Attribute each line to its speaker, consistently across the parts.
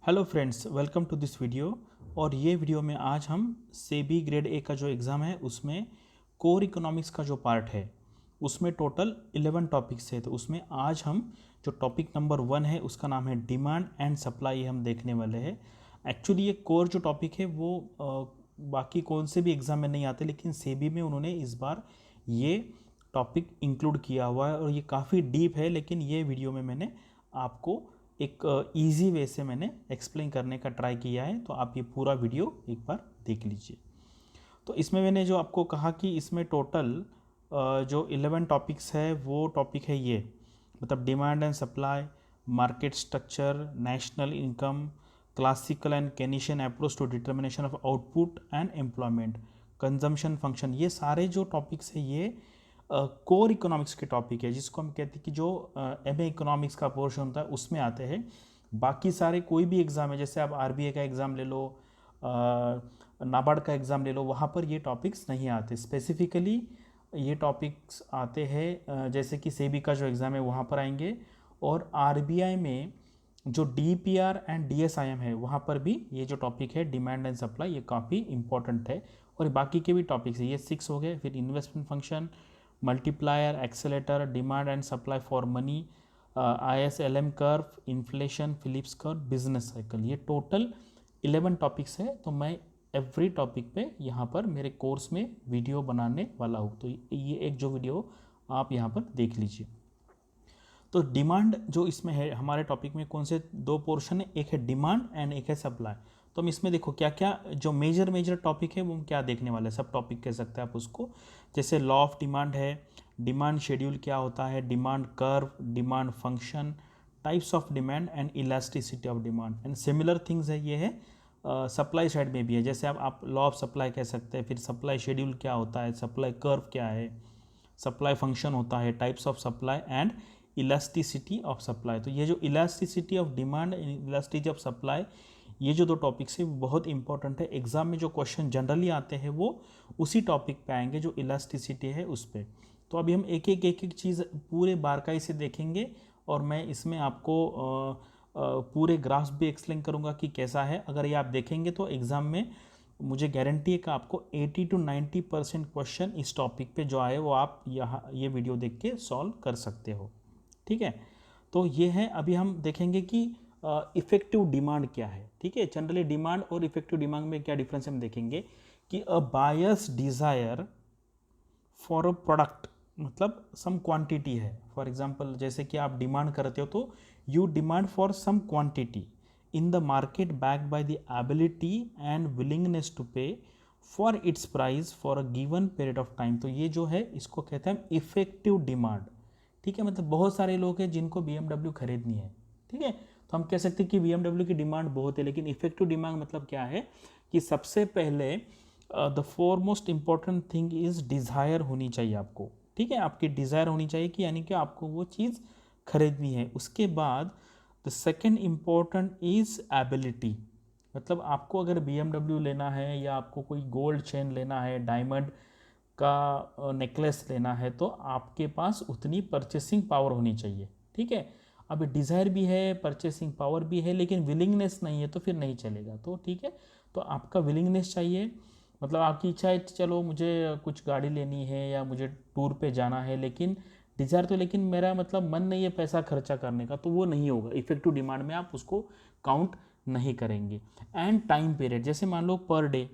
Speaker 1: Hello friends, welcome to this video. और ये video में आज हम सेबी ग्रेड ए का जो एग्ज़ाम है उसमें कोर इकोनॉमिक्स का जो पार्ट है उसमें टोटल 11 टॉपिक्स है। तो उसमें आज हम जो टॉपिक नंबर 1 है उसका नाम है डिमांड एंड सप्लाई, हम देखने वाले हैं। एक्चुअली ये कोर जो टॉपिक है वो बाकी कौन से भी एग्ज़ाम में नहीं आते, लेकिन सेबी में उन्होंने इस बार ये टॉपिक इंक्लूड किया हुआ है और ये काफ़ी डीप है। लेकिन ये वीडियो में मैंने आपको एक इजी वे से मैंने एक्सप्लेन करने का ट्राई किया है, तो आप ये पूरा वीडियो एक बार देख लीजिए। तो इसमें मैंने जो आपको कहा कि इसमें टोटल जो 11 टॉपिक्स है वो टॉपिक है ये, मतलब demand and supply, market structure, national income, classical and Keynesian approach to determination of output and employment, consumption function. ये सारे जो टॉपिक्स है ये कोर इकोनॉमिक्स के टॉपिक है, जिसको हम कहते हैं कि जो एमए इकोनॉमिक्स का पोर्शन होता है उसमें आते हैं। बाकी सारे कोई भी एग्ज़ाम है, जैसे आप आरबीआई का एग्ज़ाम ले लो, नाबार्ड का एग्ज़ाम ले लो, वहाँ पर ये टॉपिक्स नहीं आते। स्पेसिफिकली ये टॉपिक्स आते हैं जैसे कि सेबी का जो एग्ज़ाम है वहाँ पर आएंगे, और आरबीआई में जो डीपीआर एंड डीएसआईएम है वहाँ पर भी ये जो टॉपिक है डिमांड एंड सप्लाई ये काफ़ी इंपॉर्टेंट है। और बाकी के भी टॉपिक्स है, ये 6 हो गए। फिर investment function, multiplier, accelerator, demand and supply for money, ISLM curve, inflation, Phillips curve, business cycle, ये टोटल 11 टॉपिक्स है। तो मैं एवरी टॉपिक पे यहाँ पर मेरे कोर्स में वीडियो बनाने वाला हूँ, तो ये एक जो वीडियो आप यहाँ पर देख लीजिए। तो डिमांड जो इसमें है हमारे टॉपिक में, कौन से दो पोर्शन है, एक है डिमांड एंड एक है सप्लाई। तो हम इसमें देखो क्या क्या जो मेजर टॉपिक है वो हम क्या देखने वाले हैं, सब टॉपिक कह सकते हैं आप उसको। जैसे लॉ ऑफ डिमांड है, डिमांड शेड्यूल क्या होता है, demand curve, demand function, types of demand and elasticity of demand and similar things है। ये है सप्लाई साइड में भी है, जैसे आप लॉ ऑफ सप्लाई कह सकते हैं। फिर सप्लाई शेड्यूल क्या होता है, सप्लाई कर्व क्या है, सप्लाई फंक्शन होता है, types of supply and elasticity of supply. तो ये जो elasticity of demand, elasticity of supply, ये जो दो टॉपिक्स है वो बहुत इंपॉर्टेंट है। एग्जाम में जो क्वेश्चन जनरली आते हैं वो उसी टॉपिक पे आएंगे जो इलास्टिसिटी है उस पर। तो अभी हम एक एक चीज़ पूरे बारकाई से देखेंगे, और मैं इसमें आपको पूरे ग्राफ्स भी एक्सप्लेन करूंगा कि कैसा है। अगर ये आप देखेंगे तो एग्ज़ाम में मुझे गारंटी है कि आपको 80 to 90% क्वेश्चन इस टॉपिक पे जो आए वो आप यहाँ ये वीडियो देख के सॉल्व कर सकते हो। ठीक है, तो ये है। अभी हम देखेंगे कि इफेक्टिव डिमांड क्या है। ठीक है, जनरली डिमांड और इफेक्टिव डिमांड में क्या डिफरेंस हम देखेंगे कि a buyer's desire for a product, मतलब सम क्वांटिटी है। फॉर एग्जांपल जैसे कि आप डिमांड करते हो तो you demand for some quantity in the market backed by the ability and willingness to pay for its price for a given period of time. तो ये जो है इसको कहते हैं इफेक्टिव डिमांड। ठीक है, मतलब बहुत सारे लोग हैं जिनको BMW खरीदनी है। ठीक है, तो हम कह सकते हैं कि BMW की डिमांड बहुत है, लेकिन इफेक्टिव डिमांड मतलब क्या है कि सबसे पहले the foremost important thing is desire होनी चाहिए आपको। ठीक है, आपकी डिज़ायर होनी चाहिए कि यानी कि आपको वो चीज़ खरीदनी है। उसके बाद the second important is ability, मतलब आपको अगर BMW लेना है या आपको कोई गोल्ड चेन लेना है, डायमंड का नेकलेस लेना है, तो आपके पास उतनी परचेसिंग पावर होनी चाहिए। ठीक है, अभी डिज़ायर भी है, परचेसिंग पावर भी है, लेकिन विलिंगनेस नहीं है तो फिर नहीं चलेगा। तो ठीक है, तो आपका विलिंगनेस चाहिए, मतलब आपकी इच्छा है चलो मुझे कुछ गाड़ी लेनी है या मुझे टूर पे जाना है, लेकिन डिज़ायर तो, लेकिन मेरा मतलब मन नहीं है पैसा खर्चा करने का, तो वो नहीं होगा। इफेक्टिव डिमांड में आप उसको काउंट नहीं करेंगे। एंड टाइम पीरियड, जैसे मान लो पर डे,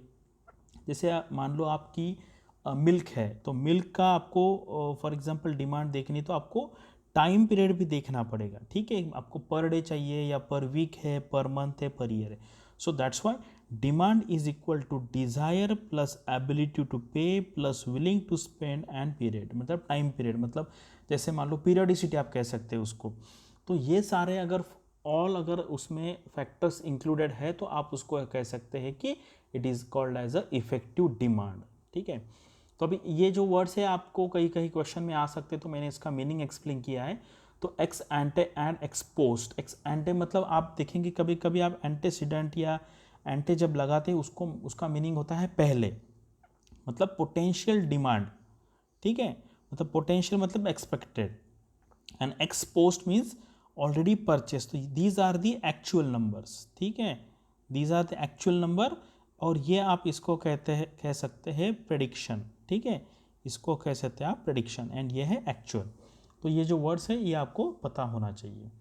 Speaker 1: जैसे मान लो आपकी मिल्क है, तो मिल्क का आपको फॉर एग्जांपल डिमांड देखनी, तो आपको टाइम पीरियड भी देखना पड़ेगा। ठीक है, आपको पर डे चाहिए या पर वीक है, पर मंथ है, पर ईयर है। So that's why demand is equal to desire plus ability to pay plus willing to spend and period, मतलब टाइम पीरियड, मतलब जैसे मान लो पीरियडिसिटी आप कह सकते हैं उसको। तो ये सारे अगर अगर उसमें फैक्टर्स इंक्लूडेड है तो आप उसको कह सकते हैं कि it is called as a effective demand. ठीक है, तो अभी ये जो वर्ड्स है आपको कहीं कहीं क्वेश्चन में आ सकते हैं, तो मैंने इसका मीनिंग एक्सप्लेन किया है। तो x एंटे and ex post, x एंटे मतलब आप देखेंगे कभी कभी आप एंटेसिडेंट या एंटे जब लगाते हैं उसको, उसका मीनिंग होता है पहले, मतलब पोटेंशियल डिमांड। ठीक है, मतलब पोटेंशियल मतलब expected, and ex post means already purchase, तो these are the actual numbers, ठीक है, these are the actual number, और ये आप इसको कह सकते हैं प्रेडिक्शन, ठीक है, इसको कह सकते हैं आप प्रेडिक्शन, एंड ये है एक्चुअल। तो ये जो वर्ड्स है ये आपको पता होना चाहिए।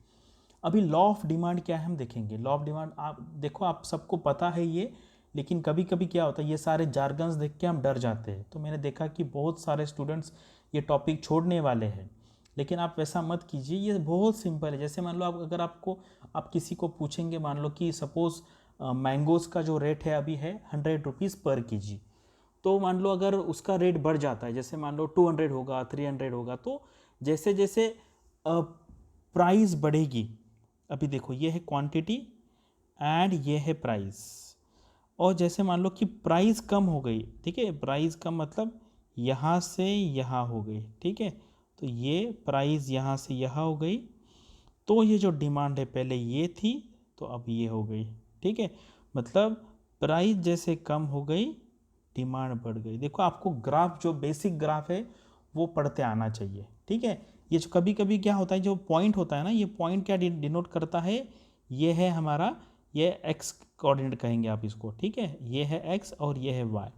Speaker 1: अभी लॉ ऑफ डिमांड क्या है हम देखेंगे। लॉ ऑफ डिमांड आप देखो, आप सबको पता है ये, लेकिन कभी कभी क्या होता है ये सारे जार्गन्स देख के हम डर जाते हैं। तो मैंने देखा कि बहुत सारे स्टूडेंट्स ये टॉपिक छोड़ने वाले हैं, लेकिन आप वैसा मत कीजिए, ये बहुत सिंपल है। जैसे मान लो अगर आप किसी को पूछेंगे, मान लो कि सपोज मैंगोज़ का जो रेट है अभी है 100 रुपीज़ पर केजी, तो मान लो अगर उसका रेट बढ़ जाता है, जैसे मान लो 200 होगा, 300 होगा, तो जैसे जैसे प्राइस बढ़ेगी, अभी देखो ये है क्वांटिटी एंड ये है प्राइस, और जैसे मान लो कि प्राइस कम हो गई, ठीक है, प्राइस कम मतलब यहाँ से यहाँ हो गई, ठीक है, तो ये प्राइस यहाँ से यहाँ हो गई, तो ये जो डिमांड है पहले ये थी तो अब ये हो गई, ठीक है, मतलब प्राइस जैसे कम हो गई डिमांड बढ़ गई। देखो आपको ग्राफ, जो बेसिक ग्राफ है वो पढ़ते आना चाहिए, ठीक है। ये जो कभी कभी क्या होता है, जो पॉइंट होता है ना, ये पॉइंट क्या डिनोट करता है, ये है हमारा, ये एक्स कोऑर्डिनेट कहेंगे आप इसको, ठीक है, ये है एक्स और ये है वाई।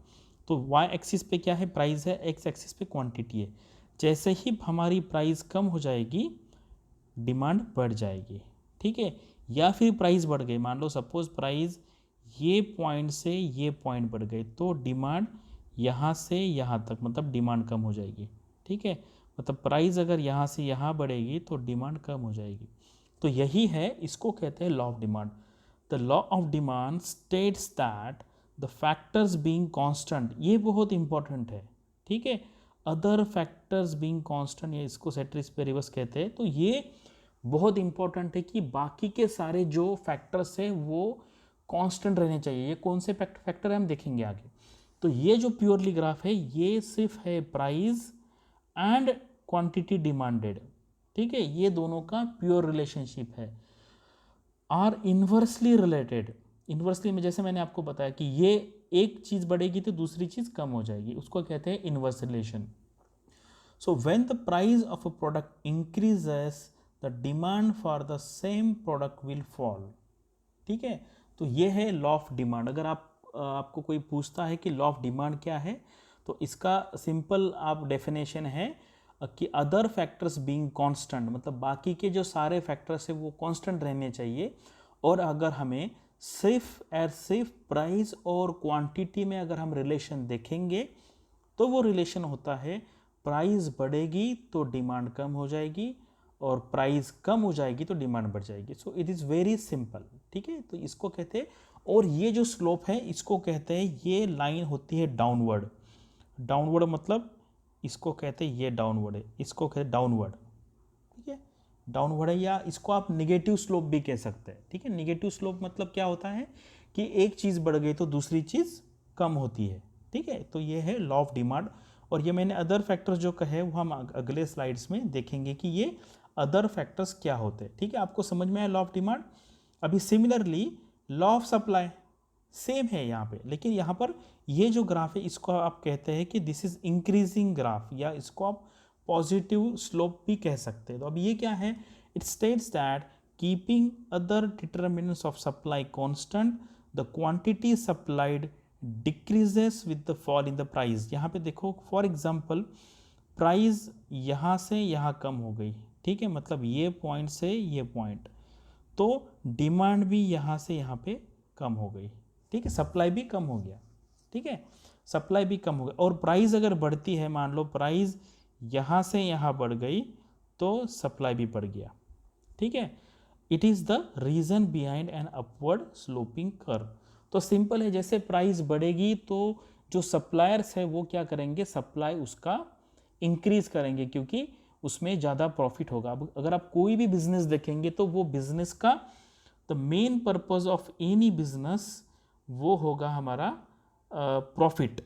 Speaker 1: तो वाई एक्सिस पे क्या है, प्राइस है, एक्स एक्सिस पे क्वांटिटी है। जैसे ही हमारी प्राइस कम हो जाएगी डिमांड बढ़ जाएगी, ठीक है, या फिर प्राइस बढ़ गई, मान लो सपोज प्राइस ये पॉइंट से ये पॉइंट बढ़ गई, तो डिमांड यहाँ से यहाँ तक, मतलब डिमांड कम हो जाएगी, ठीक है, मतलब प्राइस अगर यहाँ से यहाँ बढ़ेगी तो डिमांड कम हो जाएगी। तो यही है, इसको कहते हैं law of demand. The law of demand states that the factors being constant, ये बहुत इंपॉर्टेंट है, ठीक है, अदर फैक्टर्स बीइंग कांस्टेंट, ये इसको सेट्रिस पेरिवस कहते हैं। तो ये बहुत इंपॉर्टेंट है कि बाकी के सारे जो फैक्टर्स है वो कांस्टेंट रहने चाहिए। ये कौन से फैक्टर है हम देखेंगे आगे। तो ये जो प्योरली ग्राफ है ये सिर्फ है प्राइस एंड क्वांटिटी डिमांडेड, ठीक है, ये दोनों का प्योर रिलेशनशिप है, आर इन्वर्सली रिलेटेड। इन्वर्सली में जैसे मैंने आपको बताया कि ये एक चीज़ बढ़ेगी तो दूसरी चीज़ कम हो जाएगी, उसको कहते हैं inverse relation. So when the price of a product increases the demand for the same product will fall, ठीक है। तो ये है लॉ ऑफ डिमांड। अगर आपको कोई पूछता है कि लॉ ऑफ डिमांड क्या है, तो इसका सिंपल आप डेफिनेशन है कि अदर फैक्टर्स बीइंग कांस्टेंट, मतलब बाकी के जो सारे फैक्टर्स है वो कांस्टेंट रहने चाहिए, और अगर हमें सिर्फ प्राइस और क्वांटिटी में अगर हम रिलेशन देखेंगे तो वो रिलेशन होता है प्राइस बढ़ेगी तो डिमांड कम हो जाएगी, और प्राइस कम हो जाएगी तो डिमांड बढ़ जाएगी। So it is very simple, ठीक है। तो इसको कहते हैं, और ये जो स्लोप है इसको कहते हैं, ये लाइन होती है डाउनवर्ड। डाउनवर्ड मतलब इसको कहते हैं, ये डाउनवर्ड है, इसको कहते हैं डाउनवर्ड, ठीक है, डाउनवर्ड है, या इसको आप निगेटिव स्लोप भी कह सकते हैं, ठीक है। निगेटिव स्लोप मतलब क्या होता है कि एक चीज़ बढ़ गई तो दूसरी चीज़ कम होती है, ठीक है। तो ये है लॉ ऑफ डिमांड, और ये मैंने अदर फैक्टर्स जो कहे वो हम अगले स्लाइड्स में देखेंगे कि ये अदर फैक्टर्स क्या होते हैं, ठीक है। आपको समझ में आया लॉ ऑफ डिमांड। अभी similarly law of supply same है यहाँ पे, लेकिन यहाँ पर ये जो ग्राफ है इसको आप कहते हैं कि दिस इज इंक्रीजिंग ग्राफ, या इसको आप पॉजिटिव स्लोप भी कह सकते हैं। तो अब ये क्या है, it states that keeping other determinants of supply constant the quantity supplied decreases with the fall in the price. यहाँ पे देखो फॉर एग्जांपल प्राइस यहाँ से यहाँ कम हो गई, ठीक है, मतलब ये पॉइंट से ये पॉइंट, तो डिमांड भी यहाँ से यहाँ पे कम हो गई, ठीक है, सप्लाई भी कम हो गया, ठीक है, सप्लाई भी कम हो गया। और प्राइस अगर बढ़ती है, मान लो प्राइस यहाँ से यहाँ बढ़ गई तो सप्लाई भी बढ़ गया, ठीक है। It is the reason behind an upward sloping curve. तो सिंपल है, जैसे प्राइस बढ़ेगी तो जो सप्लायर्स है वो क्या करेंगे, सप्लाई उसका इंक्रीज करेंगे, क्योंकि उसमें ज़्यादा प्रॉफिट होगा। अब अगर आप कोई भी बिजनेस देखेंगे तो वो बिजनेस का the main purpose of any business वो होगा हमारा प्रॉफिट,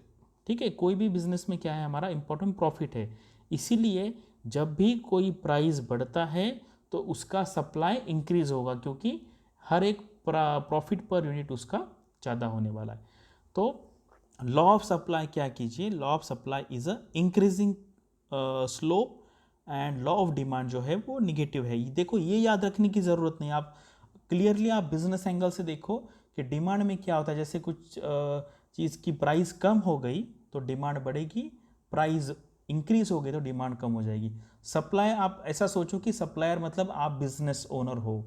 Speaker 1: ठीक है। कोई भी बिजनेस में क्या है, हमारा इंपॉर्टेंट प्रॉफिट है, इसीलिए जब भी कोई प्राइस बढ़ता है तो उसका सप्लाई इंक्रीज होगा, क्योंकि हर एक प्रॉफिट पर यूनिट उसका ज़्यादा होने वाला है। तो लॉ ऑफ सप्लाई क्या कीजिए, law of supply is a increasing slope and law of demand जो है वो निगेटिव है। देखो ये याद रखने की ज़रूरत नहीं, आप क्लियरली आप बिजनेस एंगल से देखो कि डिमांड में क्या होता है। जैसे कुछ चीज़ की प्राइस कम हो गई तो डिमांड बढ़ेगी, प्राइस इंक्रीज हो गई तो डिमांड कम हो जाएगी। सप्लाई, आप ऐसा सोचो कि सप्लायर मतलब आप बिजनेस ओनर हो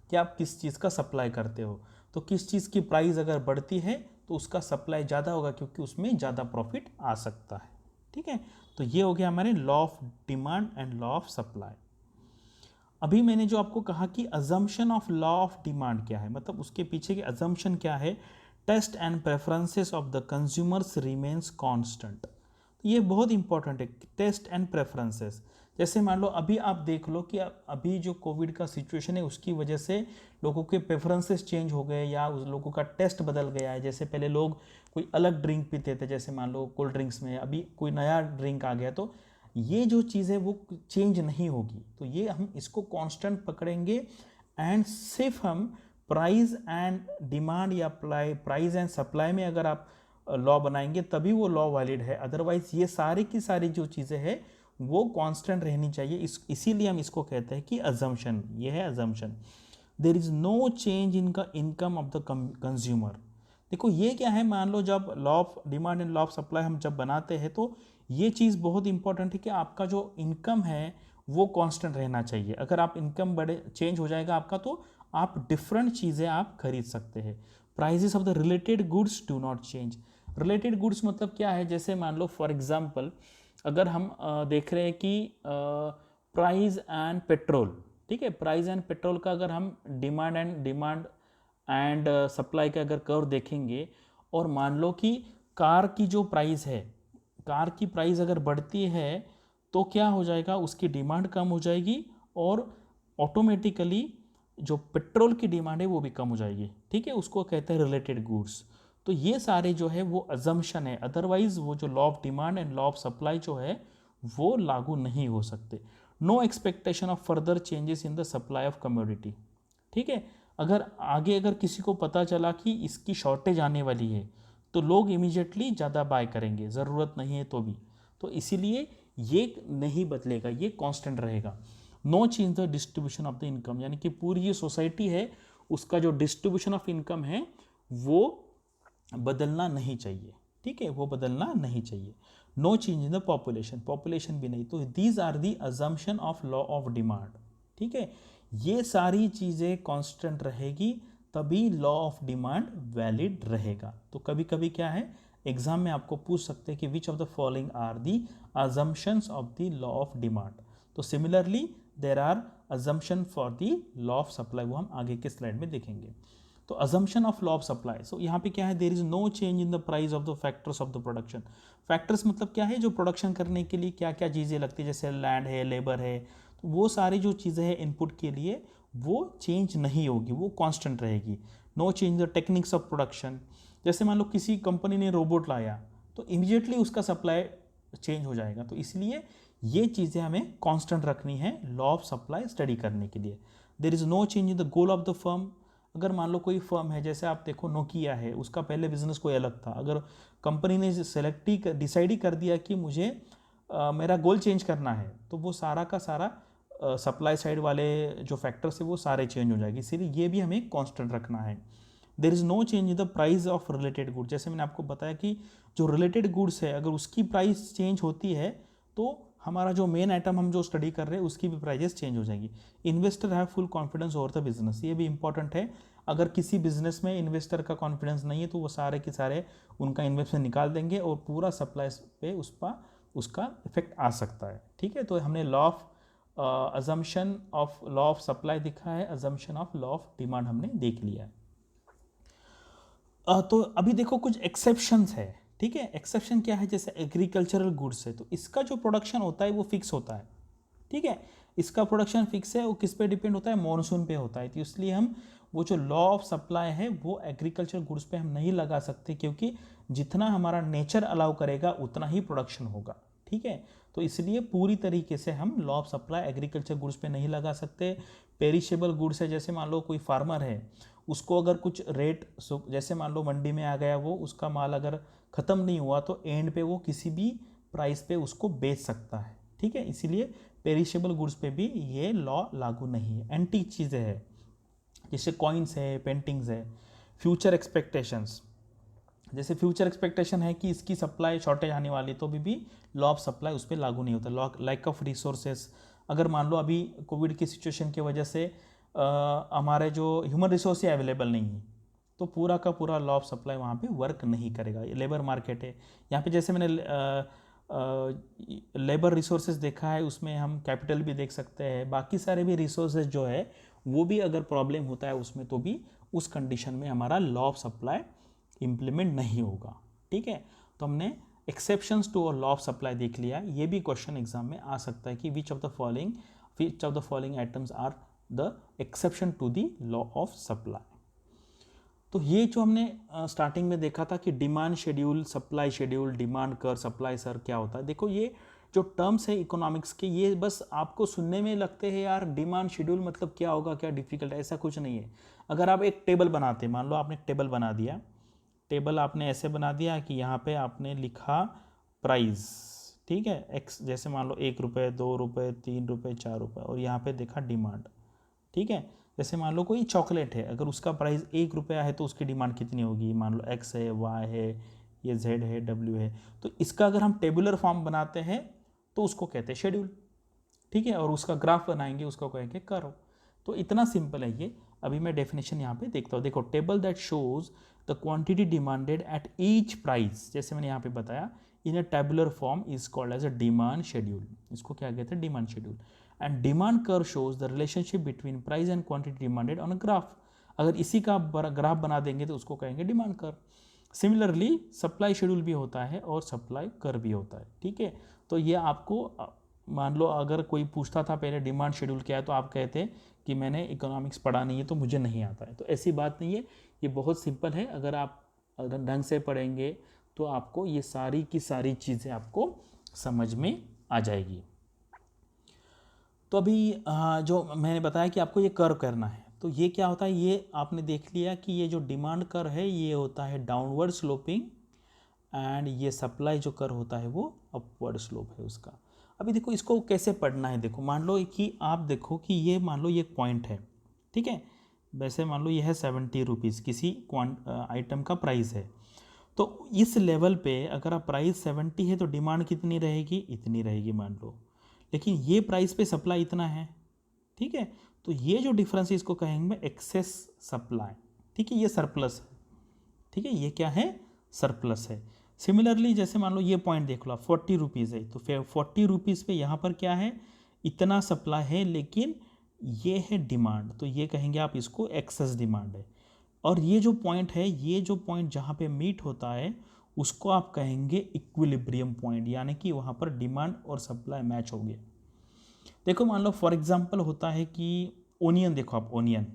Speaker 1: कि आप किस चीज़ का सप्लाई करते हो, तो किस चीज़ की प्राइस अगर बढ़ती है तो उसका सप्लाई ज़्यादा होगा क्योंकि उसमें ज़्यादा प्रॉफिट आ सकता है। ठीक है, तो ये हो गया हमारे law of demand and law of supply. अभी मैंने जो आपको कहा कि assumption of law of demand क्या है, मतलब उसके पीछे के अजम्पशन क्या है, taste and preferences of the consumers remains constant. तो ये बहुत इंपॉर्टेंट है, टेस्ट एंड प्रेफरेंसेस। जैसे मान लो अभी आप देख लो कि अभी जो कोविड का सिचुएशन है उसकी वजह से लोगों के प्रेफरेंसेस चेंज हो गए या उस लोगों का टेस्ट बदल गया है। जैसे पहले लोग कोई अलग ड्रिंक पीते थे, जैसे मान लो कोल्ड ड्रिंक्स में अभी कोई नया ड्रिंक आ गया, तो ये जो चीज़ है वो चेंज नहीं होगी। तो ये हम इसको कांस्टेंट पकड़ेंगे एंड सिर्फ हम प्राइस एंड डिमांड या प्राइस एंड सप्लाई में अगर आप लॉ बनाएंगे तभी वो लॉ वैलिड है, अदरवाइज ये सारी की सारी जो चीज़ें हैं वो कांस्टेंट रहनी चाहिए। इसीलिए हम इसको कहते हैं कि अजम्पशन, ये है assumption. There is no change in का इनकम ऑफ द कंज्यूमर। देखो ये क्या है, मान लो जब law of demand and law of supply हम जब बनाते हैं तो ये चीज़ बहुत इंपॉर्टेंट है कि आपका जो इनकम है वो कांस्टेंट रहना चाहिए। अगर आप इनकम बड़े चेंज हो जाएगा आपका तो आप डिफरेंट चीज़ें आप खरीद सकते हैं। Prices of the related goods do not change. Related goods मतलब क्या है, जैसे मान लो फॉर एग्जांपल अगर हम देख रहे हैं कि प्राइस एंड पेट्रोल, ठीक है, प्राइस एंड पेट्रोल का अगर हम डिमांड एंड सप्लाई का अगर कर्व देखेंगे और मान लो कि कार की जो प्राइस है, कार की प्राइस अगर बढ़ती है तो क्या हो जाएगा, उसकी डिमांड कम हो जाएगी और ऑटोमेटिकली जो पेट्रोल की डिमांड है वो भी कम हो जाएगी। ठीक है, उसको कहते हैं रिलेटेड गुड्स। तो ये सारे जो है वो अजम्पशन है, अदरवाइज वो जो law of demand and law of supply जो है वो लागू नहीं हो सकते। No expectation of further changes in the supply of commodity. ठीक है, अगर किसी को पता चला कि इसकी शॉर्टेज आने वाली है तो लोग इमीडिएटली ज़्यादा बाय करेंगे, ज़रूरत नहीं है तो भी। तो इसीलिए ये नहीं बदलेगा, ये कांस्टेंट रहेगा। No change the distribution of the income, यानी कि पूरी ये सोसाइटी है उसका जो डिस्ट्रीब्यूशन ऑफ इनकम है वो बदलना नहीं चाहिए। ठीक है, वो बदलना नहीं चाहिए। No change in the population, population भी नहीं। तो these are the assumption of law of demand. ठीक है, ये सारी चीज़ें कांस्टेंट रहेगी तभी लॉ ऑफ डिमांड वैलिड रहेगा। तो कभी कभी क्या है एग्जाम में आपको पूछ सकते हैं कि which of the following are the assumptions of the law of demand. तो similarly there are assumption for the law of supply, वो हम आगे के स्लाइड में देखेंगे। तो assumption of law of supply, so यहाँ पे क्या है, there is no change in the price of the factors of the production. Factors मतलब क्या है, जो प्रोडक्शन करने के लिए क्या क्या चीज़ें लगती है, जैसे लैंड है, लेबर है, तो वो सारी जो चीज़ें हैं इनपुट के लिए वो चेंज नहीं होगी, वो कांस्टेंट रहेगी। No change the techniques of production, जैसे मान लो किसी कंपनी ने रोबोट लाया तो इमीडिएटली उसका सप्लाई चेंज हो जाएगा। तो इसलिए ये चीज़ें हमें कांस्टेंट रखनी है लॉ ऑफ सप्लाई स्टडी करने के लिए। There is no change in the goal of the firm. अगर मान लो कोई फर्म है, जैसे आप देखो नोकिया है, उसका पहले बिजनेस कोई अलग था, अगर कंपनी ने डिसाइड ही कर दिया कि मुझे मेरा गोल चेंज करना है तो वो सारा का सारा सप्लाई साइड वाले जो फैक्टर्स है वो सारे चेंज हो जाएगी। इसीलिए ये भी हमें कांस्टेंट रखना है। There is no change in the price of related goods, जैसे मैंने आपको बताया कि जो रिलेटेड गुड्स है अगर उसकी प्राइस चेंज होती है तो हमारा जो मेन आइटम हम जो स्टडी कर रहे हैं उसकी भी प्राइजेस चेंज हो जाएंगी। Investor have full confidence over the business, ये भी इंपॉर्टेंट है। अगर किसी बिजनेस में इन्वेस्टर का कॉन्फिडेंस नहीं है तो वो सारे के सारे उनका इन्वेस्टमेंट निकाल देंगे और पूरा सप्लाई पे उसका इफेक्ट आ सकता है। ठीक है, तो हमने law of assumption of law of supply दिखा है, assumption of law of demand हमने देख लिया है। तो अभी देखो कुछ एक्सेप्शंस है। ठीक है, एक्सेप्शन क्या है, जैसे एग्रीकल्चरल गुड्स है तो इसका जो प्रोडक्शन होता है वो फिक्स होता है। ठीक है, इसका प्रोडक्शन फिक्स है, वो किस पे डिपेंड होता है, मॉनसून पे होता है। तो इसलिए हम वो जो लॉ ऑफ सप्लाई है वो एग्रीकल्चर गुड्स पे हम नहीं लगा सकते, क्योंकि जितना हमारा नेचर अलाउ करेगा उतना ही प्रोडक्शन होगा। ठीक है, तो इसलिए पूरी तरीके से हम law of supply agriculture goods पे नहीं लगा सकते। पेरिशेबल गुड्स है, जैसे मान लो कोई फार्मर है उसको अगर कुछ रेट, जैसे मान लो मंडी में आ गया, वो उसका माल अगर ख़त्म नहीं हुआ तो एंड पे वो किसी भी प्राइस पे उसको बेच सकता है। ठीक है, इसीलिए पेरिशेबल गुड्स पे भी ये लॉ लागू नहीं है, एंटीक चीज़ें हैं जैसे कॉइन्स है, पेंटिंग्स है। फ्यूचर एक्सपेक्टेशंस, जैसे फ्यूचर एक्सपेक्टेशन है कि इसकी सप्लाई शॉर्टेज आने वाली, तो भी लॉ ऑफ सप्लाई उस पर लागू नहीं होता। लॉ लैक ऑफ रिसोर्सेस, अगर मान लो अभी कोविड की सिचुएशन की वजह से हमारे जो ह्यूमन रिसोर्स है अवेलेबल नहीं है, तो पूरा का पूरा लॉ ऑफ सप्लाई वहाँ पे वर्क नहीं करेगा। ये लेबर मार्केट है, यहाँ पे जैसे मैंने लेबर रिसोर्सेज देखा है, उसमें हम कैपिटल भी देख सकते हैं, बाकी सारे भी रिसोर्सेज जो है वो भी अगर प्रॉब्लम होता है उसमें, तो भी उस कंडीशन में हमारा लॉ ऑफ सप्लाई इम्प्लीमेंट नहीं होगा। ठीक है, तो हमने exceptions to law of supply देख लिया। ये भी क्वेश्चन एग्जाम में आ सकता है कि which of the following items are the exception to the law of supply. तो ये जो हमने स्टार्टिंग में देखा था कि demand schedule, supply schedule, demand curve, supply curve क्या होता है। देखो ये जो टर्म्स है इकोनॉमिक्स के, ये बस आपको सुनने में लगते हैं यार डिमांड शेड्यूल मतलब क्या होगा, क्या डिफिकल्ट है, ऐसा कुछ नहीं है। अगर आप एक टेबल बनाते, मान लो आपने एक टेबल बना दिया, टेबल आपने ऐसे बना दिया कि यहाँ पे आपने लिखा प्राइस, ठीक है, एक्स, जैसे मान लो 1 रुपये, 2 रुपये, 3 रुपये, 4 रुपये, और यहाँ पे देखा डिमांड। ठीक है, जैसे मान लो कोई चॉकलेट है, अगर उसका प्राइस 1 रुपया है तो उसकी डिमांड कितनी होगी, मान लो एक्स है, वाई है, ये जेड है, डब्ल्यू है। तो इसका अगर हम टेबुलर फॉर्म बनाते हैं तो उसको कहते हैं शेड्यूल। ठीक है, और उसका ग्राफ बनाएंगे, उसको कहेंगे कर्व। तो इतना सिंपल है ये। अभी मैं डेफिनेशन यहाँ पे देखता हूँ। देखो, table that shows the quantity demanded at each price, जैसे मैंने यहाँ पे बताया, in a tabular form is called as a demand schedule. इसको क्या कहते हैं, demand schedule. And demand curve shows the relationship between price and quantity demanded on a graph. अगर इसी का ग्राफ बना देंगे तो उसको कहेंगे demand curve. Similarly supply schedule भी होता है और सप्लाई कर्व भी होता है। ठीक है, तो ये आपको, मान लो अगर कोई पूछता था पहले डिमांड शेड्यूल क्या है, तो आप कहते कि मैंने इकोनॉमिक्स पढ़ा नहीं है तो मुझे नहीं आता है। तो ऐसी बात नहीं है, ये बहुत सिंपल है। अगर आप ढंग से पढ़ेंगे तो आपको ये सारी की सारी चीज़ें आपको समझ में आ जाएगी। तो अभी जो मैंने बताया कि आपको ये कर्व करना है, तो ये क्या होता है, ये आपने देख लिया कि ये जो डिमांड कर्व है ये होता है डाउनवर्ड स्लोपिंग, एंड ये सप्लाई जो कर्व होता है वो अपवर्ड स्लोप है उसका। अभी देखो इसको कैसे पढ़ना है। देखो मान लो कि आप देखो कि ये मान लो ये पॉइंट है, ठीक है, वैसे मान लो ये है 70 रुपीज़ किसी आइटम का प्राइस है। तो इस लेवल पे अगर आप प्राइस 70 है तो डिमांड कितनी रहेगी, इतनी रहेगी मान लो, लेकिन ये प्राइस पे सप्लाई इतना है। ठीक है, तो ये जो डिफरेंस है इसको कहेंगे एक्सेस सप्लाई। ठीक है, ये सरप्लस है। ठीक है, ये क्या है, सरप्लस है। सिमिलरली जैसे मान लो ये पॉइंट देख लो, 40 रुपीज़ है, तो फिर 40 रुपीज़ पे यहाँ पर क्या है, इतना सप्लाई है, लेकिन ये है डिमांड, तो ये कहेंगे आप इसको एक्सेस डिमांड है। और ये जो पॉइंट है, ये जो पॉइंट जहाँ पे मीट होता है उसको आप कहेंगे इक्विलिब्रियम पॉइंट, यानी कि वहाँ पर डिमांड और सप्लाई मैच हो गया। देखो मान लो फॉर एग्जांपल होता है कि ओनियन, देखो आप ओनियन,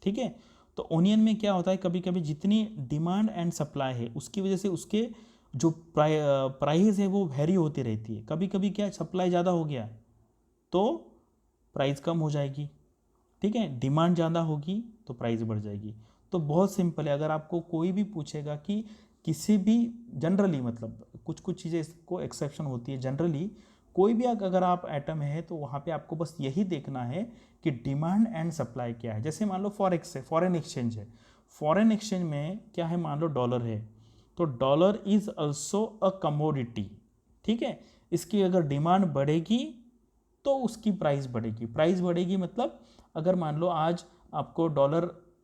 Speaker 1: ठीक है, तो ओनियन में क्या होता है, कभी कभी जितनी डिमांड एंड सप्लाई है उसकी वजह से उसके जो प्राइस है वो वेरी होती रहती है। कभी कभी क्या सप्लाई ज़्यादा हो गया तो प्राइस कम हो जाएगी, ठीक है, डिमांड ज़्यादा होगी तो प्राइस बढ़ जाएगी। तो बहुत सिंपल है। अगर आपको कोई भी पूछेगा कि किसी भी जनरली, मतलब कुछ कुछ चीज़ें इसको एक्सेप्शन होती है, जनरली कोई भी अगर आप आइटम है तो वहाँ पे आपको बस यही देखना है कि डिमांड एंड सप्लाई क्या है। जैसे मान लो फॉरेक्स है, फॉरेन एक्सचेंज है, फॉरेन एक्सचेंज में क्या है, मान लो डॉलर है, तो dollar is also a commodity. ठीक है, इसकी अगर डिमांड बढ़ेगी तो उसकी प्राइस बढ़ेगी। प्राइस बढ़ेगी मतलब अगर मान लो आज आपको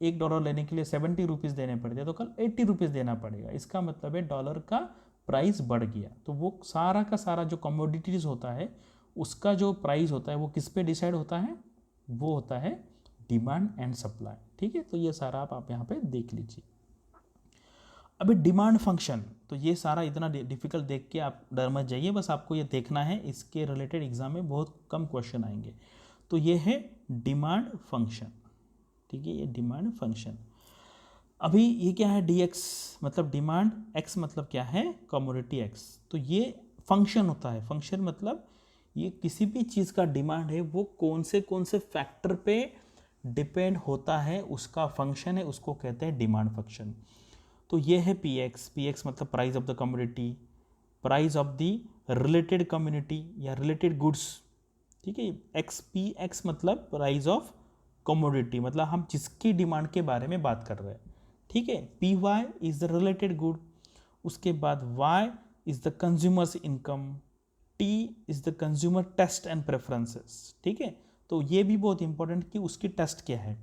Speaker 1: $1 लेने के लिए 70 रुपीज़ देने पड़ते तो कल 80 रुपीज़ देना पड़ेगा। इसका मतलब है डॉलर का प्राइस बढ़ गया। तो वो सारा का सारा जो कमोडिटीज़ होता है उसका जो प्राइस होता है वो किस पे डिसाइड होता है, वो होता है डिमांड एंड सप्लाई। ठीक है, तो ये सारा आप यहाँ पे देख लीजिए। अभी डिमांड फंक्शन, तो ये सारा इतना डिफिकल्ट देख के आप डर मत जाइए, बस आपको ये देखना है, इसके रिलेटेड एग्जाम में बहुत कम क्वेश्चन आएंगे। तो ये है डिमांड फंक्शन। ठीक है, ये डिमांड फंक्शन। अभी ये क्या है, dx मतलब डिमांड, x मतलब क्या है, कमोडिटी x। तो ये फंक्शन होता है। फंक्शन मतलब ये किसी भी चीज़ का डिमांड है वो कौन से फैक्टर पे डिपेंड होता है, उसका फंक्शन है, उसको कहते हैं डिमांड फंक्शन। तो ये है px मतलब price of the commodity, price of the related community या रिलेटेड गुड्स। ठीक है। XPX मतलब प्राइस ऑफ कमोडिटी, मतलब हम जिसकी डिमांड के बारे में बात कर रहे हैं, ठीक है। PY is the related good, उसके बाद Y is the consumers income, T is the consumer taste and preferences, ठीक है। तो ये भी बहुत इंपॉर्टेंट कि उसकी टेस्ट क्या है।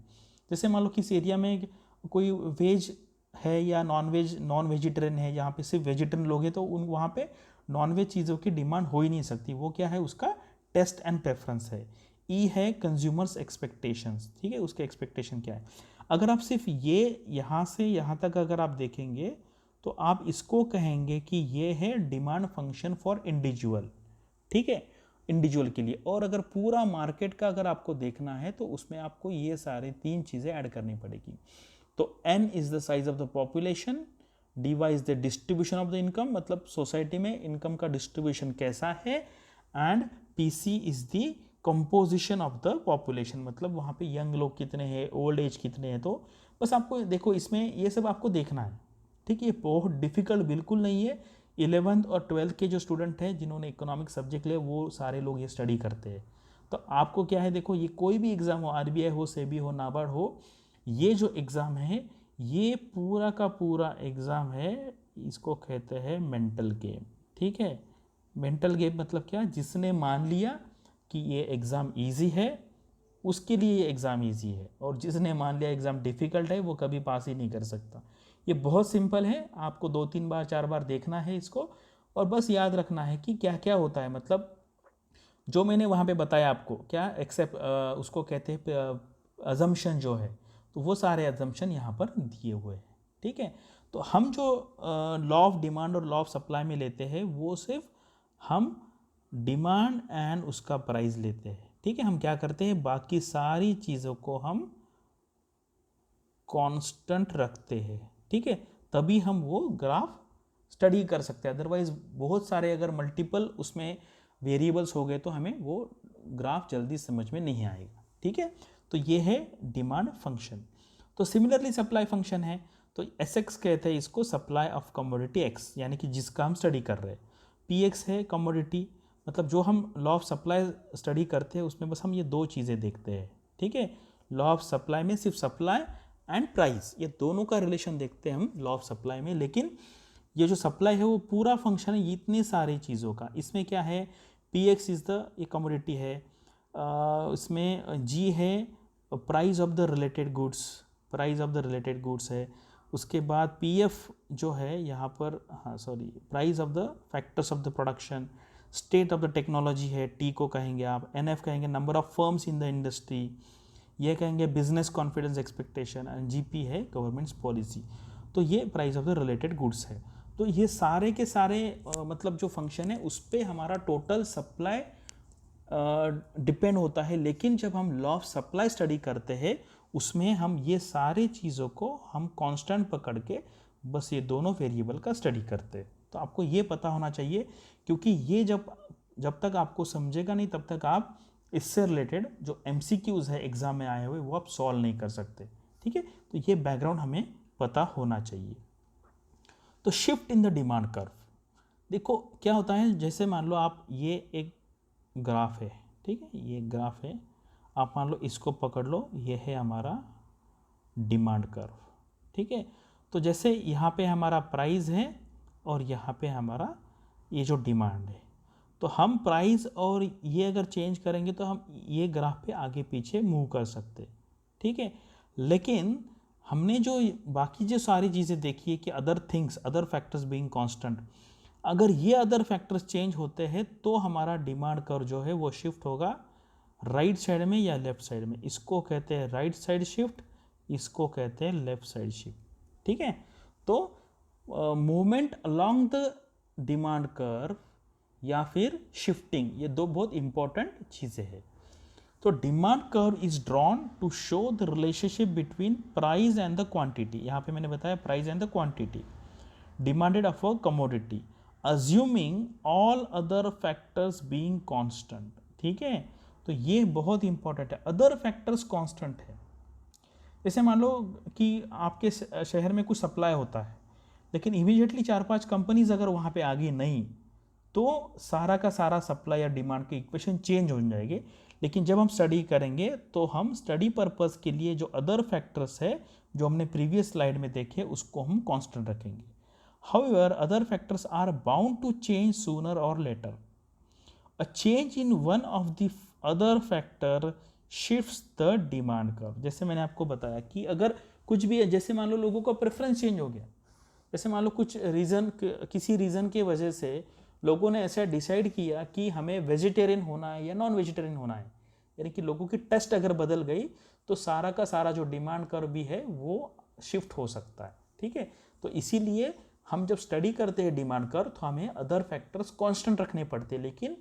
Speaker 1: जैसे मान लो किस एरिया में कोई वेज है या नॉन वेजिटेरियन है, यहाँ पे सिर्फ वेजिटेरियन लोग हैं, तो उन वहाँ पे नॉन वेज चीज़ों की डिमांड हो ही नहीं सकती। वो क्या है, उसका टेस्ट एंड प्रेफरेंस है। ई है कंज्यूमर्स एक्सपेक्टेशंस, ठीक है, उसके एक्सपेक्टेशन क्या है। अगर आप सिर्फ ये यहाँ से यहाँ तक अगर आप देखेंगे तो आप इसको कहेंगे कि ये है डिमांड फंक्शन फॉर इंडिविजुअल, ठीक है, इंडिविजुअल के लिए। और अगर पूरा मार्केट का अगर आपको देखना है तो उसमें आपको ये सारे 3 चीज़ें ऐड करनी पड़ेगी। तो N is the size of the population, DY is the distribution of the income, मतलब सोसाइटी में इनकम का डिस्ट्रीब्यूशन कैसा है, and PC is the composition of the population, मतलब वहाँ पे यंग लोग कितने हैं, ओल्ड एज कितने हैं। तो बस आपको देखो इसमें ये सब आपको देखना है, ठीक है। ये बहुत डिफिकल्ट बिल्कुल नहीं है। 11th और 12th के जो स्टूडेंट हैं जिन्होंने इकोनॉमिक सब्जेक्ट लिया वो सारे लोग ये स्टडी करते हैं। तो आपको क्या है, देखो ये कोई भी एग्ज़ाम हो, RBI हो, सेबी हो, नाबार्ड हो, ये जो एग्ज़ाम है ये पूरा का पूरा एग्ज़ाम है, इसको कहते हैं मेंटल गेम, ठीक है। मेंटल गेम मतलब क्या, जिसने मान लिया कि ये एग्ज़ाम इजी है उसके लिए ये एग्ज़ाम इजी है, और जिसने मान लिया एग्ज़ाम डिफ़िकल्ट है वो कभी पास ही नहीं कर सकता। ये बहुत सिंपल है, आपको 2-3 बार 4 बार देखना है इसको, और बस याद रखना है कि क्या क्या होता है। मतलब जो मैंने वहाँ पे बताया आपको, क्या एक्सेप्ट उसको कहते हैं अजम्पशन जो है, तो वो सारे अजम्पशन यहाँ पर दिए हुए हैं, ठीक है। तो हम जो लॉ ऑफ डिमांड और लॉ ऑफ सप्लाई में लेते हैं वो सिर्फ हम डिमांड एंड उसका प्राइस लेते हैं, ठीक है। हम क्या करते हैं, बाकी सारी चीज़ों को हम कांस्टेंट रखते हैं, ठीक है, तभी हम वो ग्राफ स्टडी कर सकते हैं। अदरवाइज बहुत सारे अगर मल्टीपल उसमें वेरिएबल्स हो गए तो हमें वो ग्राफ जल्दी समझ में नहीं आएगा, ठीक है। तो ये है डिमांड फंक्शन। तो सिमिलरली सप्लाई फंक्शन है, तो SX कहते हैं इसको, सप्लाई ऑफ कमोडिटी X, यानी कि जिसका हम स्टडी कर रहे हैं। PX है कमोडिटी, मतलब जो हम लॉ ऑफ सप्लाई स्टडी करते हैं उसमें बस हम ये 2 चीज़ें देखते हैं, ठीक है। लॉ ऑफ सप्लाई में सिर्फ सप्लाई एंड प्राइस, ये दोनों का रिलेशन देखते हैं हम लॉ ऑफ सप्लाई में। लेकिन ये जो सप्लाई है वो पूरा फंक्शन है इतनी सारी चीज़ों का। इसमें क्या है, PX इज द, ये कमोडिटी है, इसमें G है price of the related goods, price of the related goods है। उसके बाद PF जो है यहाँ पर, हाँ sorry, price of the factors of the production, state of the technology है, T को कहेंगे आप, NF कहेंगे number of firms in the industry, ये कहेंगे business confidence expectation, and GP है गवर्नमेंट्स पॉलिसी। तो ये price of the related goods है। तो ये सारे के सारे मतलब जो फंक्शन है उस पर हमारा टोटल सप्लाई डिपेंड होता है। लेकिन जब हम लॉ ऑफ सप्लाई स्टडी करते हैं उसमें हम ये सारे चीज़ों को हम कांस्टेंट पकड़ के बस ये दोनों वेरिएबल का स्टडी करते हैं। तो आपको ये पता होना चाहिए, क्योंकि ये जब तक आपको समझेगा नहीं तब तक आप इससे रिलेटेड जो MCQs है एग्जाम में आए हुए वो आप सॉल्व नहीं कर सकते, ठीक है। तो ये बैकग्राउंड हमें पता होना चाहिए। तो shift in the demand curve, देखो क्या होता है, जैसे मान लो आप ये एक ग्राफ है, ठीक है, ये ग्राफ है, आप मान लो इसको पकड़ लो, ये है हमारा डिमांड कर्व, ठीक है। तो जैसे यहाँ पे हमारा प्राइस है और यहाँ पे हमारा ये जो डिमांड है, तो हम प्राइस और ये अगर चेंज करेंगे तो हम ये ग्राफ पे आगे पीछे मूव कर सकते, ठीक है। लेकिन हमने जो बाकी जो सारी चीज़ें देखी है कि other things, other factors being constant, अगर ये अदर फैक्टर्स चेंज होते हैं तो हमारा डिमांड कर्व जो है वो शिफ्ट होगा राइट साइड में या लेफ्ट साइड में। इसको कहते हैं राइट साइड शिफ्ट, इसको कहते हैं लेफ्ट साइड शिफ्ट, ठीक है। तो movement along the demand curve या फिर शिफ्टिंग, ये 2 बहुत इंपॉर्टेंट चीज़ें हैं। तो demand curve is drawn to show the relationship between price and the quantity, यहाँ पे मैंने बताया price and the quantity demanded of a commodity, assuming all other factors being constant, ठीक है। तो ये बहुत इंपॉर्टेंट है, अदर फैक्टर्स कांस्टेंट है। जैसे मान लो कि आपके शहर में कुछ सप्लाई होता है, लेकिन इमीडिएटली 4-5 कंपनीज अगर वहाँ पे आ गई नहीं, तो सारा का सारा सप्लाई या डिमांड की इक्वेशन चेंज हो जाएगी। लेकिन जब हम स्टडी करेंगे तो हम स्टडी पर्पस के लिए जो अदर फैक्टर्स है जो हमने प्रीवियस स्लाइड में देखे उसको हम कांस्टेंट रखेंगे। However other factors are bound to change sooner or later. A change in one of the other factor shifts the demand curve. जैसे मैंने आपको बताया कि अगर कुछ भी है, जैसे मान लो लोगों का प्रेफरेंस चेंज हो गया, जैसे मान लो कुछ रीज़न, किसी रीज़न की वजह से लोगों ने ऐसा डिसाइड किया कि हमें वेजिटेरियन होना है या नॉन वेजिटेरियन होना है, यानी कि लोगों की टेस्ट अगर बदल गई तो सारा का सारा जो डिमांड कर्व भी है वो शिफ्ट हो सकता है। ठीक है, तो इसीलिए हम जब स्टडी करते हैं डिमांड कर्व तो हमें अदर फैक्टर्स कांस्टेंट रखने पड़ते हैं, लेकिन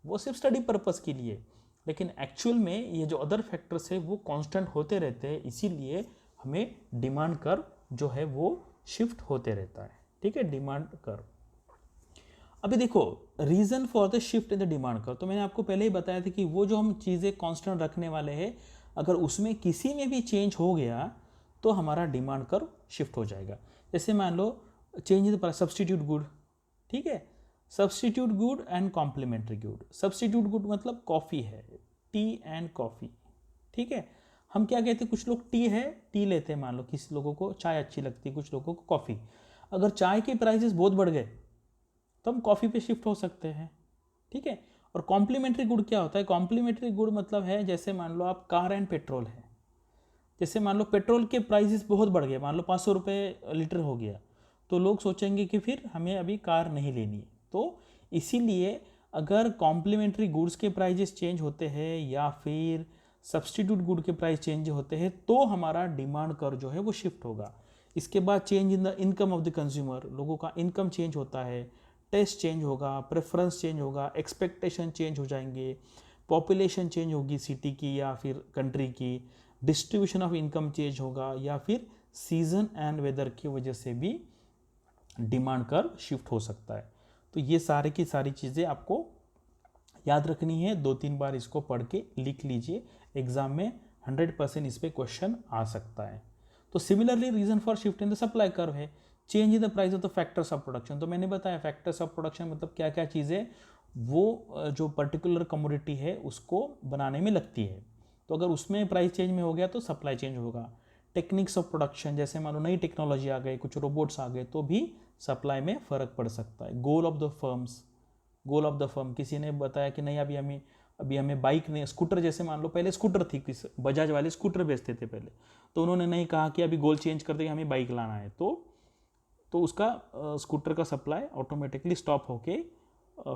Speaker 1: वो सिर्फ स्टडी पर्पस के लिए। लेकिन एक्चुअल में ये जो अदर फैक्टर्स है वो कांस्टेंट होते रहते हैं, इसीलिए हमें डिमांड कर्व जो है वो शिफ्ट होते रहता है। ठीक है, डिमांड कर्व। अभी देखो reason for the shift in the demand curve, तो मैंने आपको पहले ही बताया था कि वो जो हम चीज़ें कांस्टेंट रखने वाले हैं, अगर उसमें किसी में भी चेंज हो गया तो हमारा डिमांड कर्व शिफ्ट हो जाएगा। जैसे मान लो change in the substitute good. ठीक है, substitute good and complementary good. Substitute good मतलब कॉफ़ी है, टी एंड कॉफ़ी। ठीक है, हम क्या कहते हैं, कुछ लोग टी है, टी लेते हैं, मान लो किसी लोगों को चाय अच्छी लगती है, कुछ लोगों को कॉफ़ी। अगर चाय के प्राइसेस बहुत बढ़ गए तो हम कॉफ़ी पे शिफ्ट हो सकते हैं। ठीक है, और कॉम्प्लीमेंट्री गुड क्या होता है, कॉम्प्लीमेंट्री गुड मतलब है जैसे मान लो आप कार एंड पेट्रोल है, जैसे मान लो पेट्रोल के प्राइसेस बहुत बढ़ गए, मान लो 500 रुपये लीटर हो गया, तो लोग सोचेंगे कि फिर हमें अभी कार नहीं लेनी है। तो इसीलिए अगर कॉम्प्लीमेंट्री गुड्स के प्राइजेस चेंज होते हैं या फिर सब्स्टिट्यूट गुड के प्राइस चेंज होते हैं तो हमारा डिमांड कर्व जो है वो शिफ्ट होगा। इसके बाद change in the income of the consumer, लोगों का इनकम चेंज होता है, टेस्ट चेंज होगा, प्रेफरेंस चेंज होगा, एक्सपेक्टेशन चेंज हो जाएंगे, पॉपुलेशन चेंज होगी सिटी की या फिर कंट्री की, डिस्ट्रीब्यूशन ऑफ इनकम चेंज होगा, या फिर सीजन एंड वेदर की वजह से भी डिमांड कर्व शिफ्ट हो सकता है। तो ये सारे की सारी चीज़ें आपको याद रखनी है, 2-3 बार इसको पढ़ के लिख लीजिए, एग्जाम में 100% इस पर क्वेश्चन आ सकता है। तो similarly reason for shift in the supply curve है change in the price of the factors of production. तो मैंने बताया फैक्टर्स ऑफ प्रोडक्शन मतलब क्या क्या चीज़ें वो जो पर्टिकुलर कमोडिटी है उसको बनाने में लगती है, तो अगर उसमें प्राइस चेंज में हो गया तो सप्लाई चेंज होगा। टेक्निक्स ऑफ प्रोडक्शन, जैसे मान लो नई टेक्नोलॉजी आ गई, कुछ रोबोट्स आ गए, तो भी सप्लाई में फ़र्क पड़ सकता है। गोल of the firms, goal of the firm, किसी ने बताया कि नहीं अभी हमें बाइक नहीं, स्कूटर, जैसे मान लो पहले स्कूटर थी, किस बजाज वाले स्कूटर बेचते थे पहले, तो उन्होंने नहीं कहा कि अभी गोल चेंज कर देंगे, हमें बाइक लाना है, तो उसका स्कूटर का सप्लाई ऑटोमेटिकली स्टॉप होके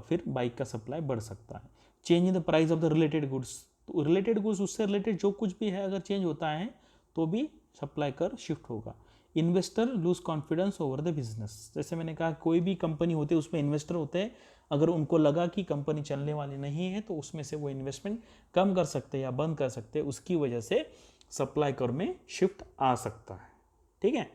Speaker 1: फिर बाइक का सप्लाई बढ़ सकता है। Change in the price of the related goods, तो रिलेटेड गुड्स उससे रिलेटेड जो कुछ भी है अगर चेंज होता है तो भी सप्लाई कर शिफ्ट होगा। Investor loose confidence over the business, जैसे मैंने कहा कोई भी कंपनी होती है उसमें इन्वेस्टर होते हैं, अगर उनको लगा कि कंपनी चलने वाली नहीं है तो उसमें से वो इन्वेस्टमेंट कम कर सकते हैं या बंद कर सकते हैं, उसकी वजह से सप्लाई कर्व में शिफ्ट आ सकता है। ठीक है,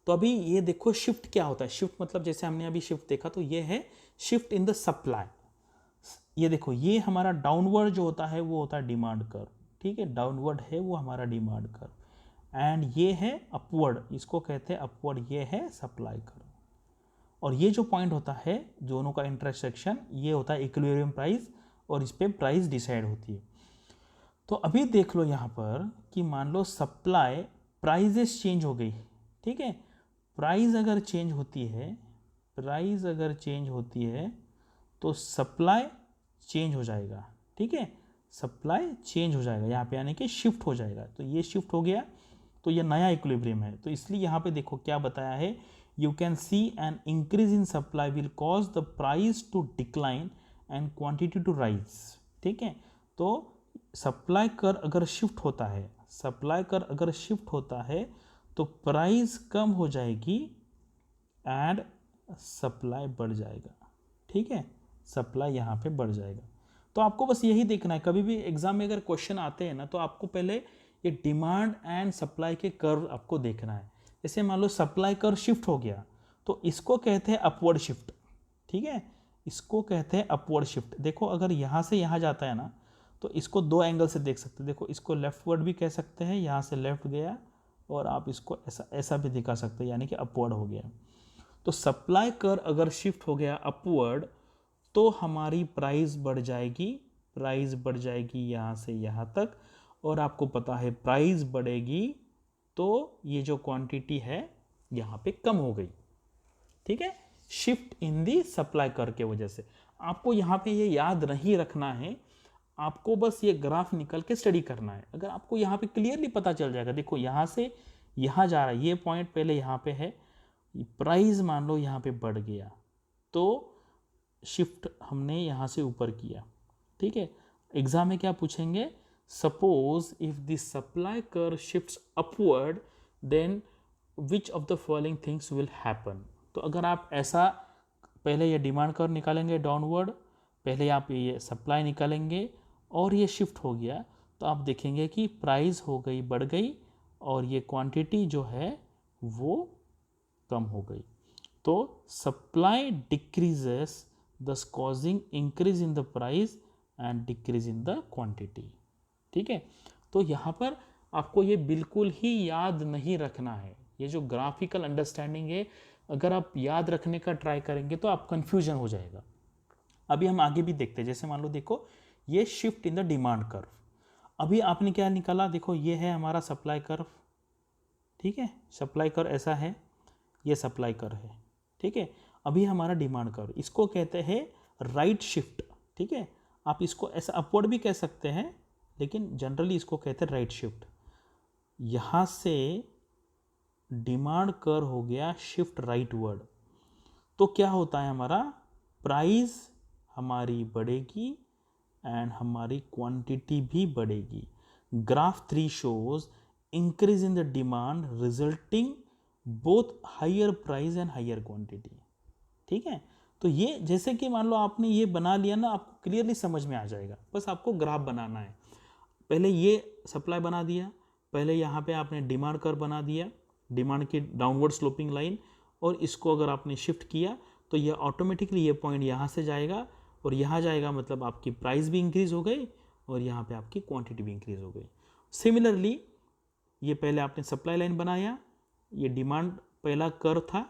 Speaker 1: तो अभी ये देखो शिफ्ट क्या होता है। शिफ्ट मतलब जैसे हमने अभी शिफ्ट देखा तो ये है शिफ्ट इन द सप्लाई। ये देखो ये हमारा डाउनवर्ड जो होता है वो होता है डिमांड कर्व। ठीक है, डाउनवर्ड है वो हमारा डिमांड कर्व, एंड ये है अपवर्ड, इसको कहते हैं अपवर्ड, ये है सप्लाई कर्व। और ये जो पॉइंट होता है दोनों का इंटरसेक्शन, ये होता है इक्विलिब्रियम प्राइस, और इस पर प्राइस डिसाइड होती है। तो अभी देख लो यहाँ पर कि मान लो सप्लाई प्राइजेस चेंज हो गई। ठीक है, प्राइस अगर चेंज होती है, प्राइस अगर चेंज होती है तो सप्लाई चेंज हो जाएगा। ठीक है, सप्लाई चेंज हो जाएगा यहाँ पे, यानी कि शिफ्ट हो जाएगा। तो ये शिफ्ट हो गया तो ये नया इक्विलिब्रियम है। तो इसलिए यहाँ पे देखो क्या बताया है, you can see an increase in supply will cause the price to decline and quantity to rise. ठीक है, तो सप्लाई कर अगर शिफ्ट होता है, सप्लाई कर अगर शिफ्ट होता है तो प्राइस कम हो जाएगी एंड सप्लाई बढ़ जाएगा। ठीक है, सप्लाई यहाँ पे बढ़ जाएगा। तो आपको बस यही देखना है, कभी भी एग्जाम में अगर क्वेश्चन आते हैं ना तो आपको पहले ये डिमांड एंड सप्लाई के कर्व आपको देखना है। जैसे मान लो सप्लाई कर्व शिफ्ट हो गया तो इसको कहते हैं अपवर्ड शिफ्ट। ठीक है, इसको कहते हैं अपवर्ड शिफ्ट। देखो अगर यहाँ से यहाँ जाता है ना तो इसको दो एंगल से देख सकते हैं। देखो इसको लेफ्टवर्ड भी कह सकते हैं, यहाँ से लेफ्ट गया, और आप इसको ऐसा ऐसा भी दिखा सकते हैं, यानी कि अपवर्ड हो गया। तो सप्लाई कर अगर शिफ्ट हो गया अपवर्ड तो हमारी प्राइस बढ़ जाएगी, प्राइस बढ़ जाएगी यहाँ से यहाँ तक, और आपको पता है प्राइस बढ़ेगी तो ये जो क्वांटिटी है यहाँ पे कम हो गई। ठीक है, शिफ्ट इन दी सप्लाई कर के वजह से। आपको यहाँ पे ये याद नहीं रखना है, आपको बस ये ग्राफ निकल के स्टडी करना है। अगर आपको यहाँ पे क्लियरली पता चल जाएगा, देखो यहाँ से यहाँ जा रहा है, ये पॉइंट पहले यहाँ पे है, प्राइस मान लो यहाँ पे बढ़ गया तो शिफ्ट हमने यहाँ से ऊपर किया। ठीक है, एग्जाम में क्या पूछेंगे, suppose if the supply curve shifts upward then which of the following things will happen. तो अगर आप ऐसा पहले ये डिमांड कर्व निकालेंगे डाउनवर्ड, पहले आप ये सप्लाई निकालेंगे और ये शिफ्ट हो गया, तो आप देखेंगे कि प्राइस हो गई बढ़ गई और ये क्वांटिटी जो है वो कम हो गई। तो supply decreases thus causing increase in the price and decrease in the quantity। ठीक है, तो यहाँ पर आपको ये बिल्कुल ही याद नहीं रखना है। ये जो ग्राफिकल अंडरस्टैंडिंग है, अगर आप याद रखने का ट्राई करेंगे तो आप कंफ्यूजन हो जाएगा। अभी हम आगे भी देखते हैं, जैसे मान लो देखो ये shift in the demand curve, अभी आपने क्या निकाला, देखो ये है हमारा सप्लाई कर्व। ठीक है, सप्लाई कर्व ऐसा है, ये सप्लाई कर्व है। ठीक है, अभी हमारा डिमांड कर्व, इसको कहते हैं राइट शिफ्ट। ठीक है, आप इसको ऐसा अपवर्ड भी कह सकते हैं, लेकिन जनरली इसको कहते हैं राइट शिफ्ट। यहाँ से डिमांड कर्व हो गया शिफ्ट राइट वर्ड, तो क्या होता है, हमारा प्राइस हमारी बढ़ेगी एंड हमारी क्वांटिटी भी बढ़ेगी। Graph 3 shows increase in the demand resulting both higher price and higher quantity. ठीक है, तो ये जैसे कि मान लो आपने ये बना लिया ना, आपको क्लियरली समझ में आ जाएगा। बस आपको ग्राफ बनाना है, पहले ये सप्लाई बना दिया, पहले यहाँ पे आपने डिमांड कर्व बना दिया, डिमांड की डाउनवर्ड स्लोपिंग लाइन, और इसको अगर आपने शिफ्ट किया तो ये ऑटोमेटिकली ये पॉइंट यहाँ से जाएगा और यहाँ जाएगा, मतलब आपकी प्राइस भी इंक्रीज हो गई और यहाँ पे आपकी क्वांटिटी भी इंक्रीज हो गई। सिमिलरली ये पहले आपने सप्लाई लाइन बनाया, ये डिमांड पहला कर्व था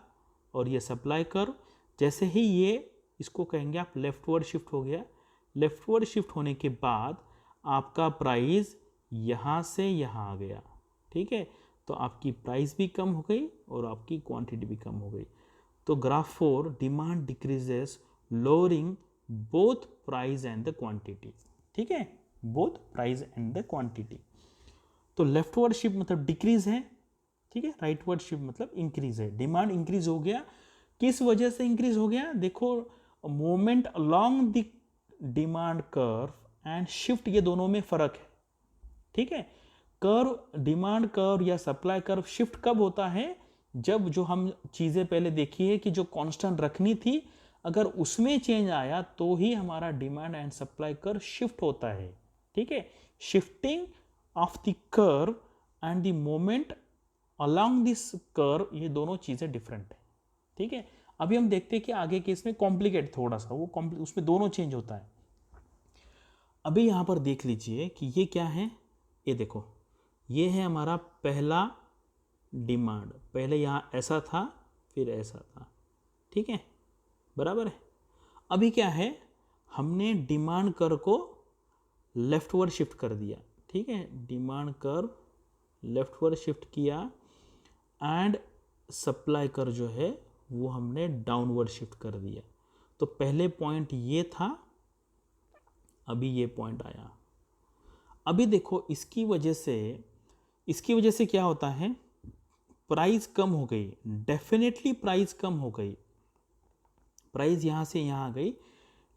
Speaker 1: और ये सप्लाई कर्व, जैसे ही ये इसको कहेंगे आप लेफ्टवर्ड शिफ्ट हो गया, लेफ्टवर्ड शिफ्ट होने के बाद आपका प्राइस यहाँ से यहाँ आ गया। ठीक है, तो आपकी प्राइस भी कम हो गई और आपकी क्वांटिटी भी कम हो गई। तो graph 4 demand decreases lowering both price and the quantity. ठीक है, both price and the quantity. तो लेफ्टवर्ड शिफ्ट मतलब डिक्रीज है, ठीक है, राइटवर्ड शिफ्ट मतलब इंक्रीज है। डिमांड इंक्रीज हो गया, किस वजह से इंक्रीज हो गया, देखो moment along the demand curve and shift, ये दोनों में फर्क है। ठीक है, कर्व डिमांड कर्व या सप्लाई कर्व शिफ्ट कब होता है, जब जो हम चीजें पहले देखी है कि जो कांस्टेंट रखनी थी अगर उसमें चेंज आया तो ही हमारा demand and supply curve shift होता है। ठीक है, shifting of the curve and the moment along this curve, ये दोनों चीजें डिफरेंट है। ठीक है, अभी हम देखते हैं कि आगे के इसमें कॉम्प्लिकेट थोड़ा सा, वो उसमें दोनों चेंज होता है। अभी यहां पर देख लीजिए कि ये क्या है, ये देखो ये है हमारा पहला डिमांड, पहले यहां ऐसा था फिर ऐसा था। ठीक है, बराबर है। अभी क्या है, हमने डिमांड कर्व को लेफ्टवर्ड शिफ्ट कर दिया। ठीक है, डिमांड कर्व लेफ्टवर्ड शिफ्ट किया एंड सप्लाई कर्व जो है वो हमने डाउनवर्ड शिफ्ट कर दिया। तो पहले पॉइंट ये था, अभी ये पॉइंट आया। अभी देखो इसकी वजह से क्या होता है, प्राइस कम हो गई, डेफिनेटली प्राइस कम हो गई, प्राइस यहां से यहां आ गई,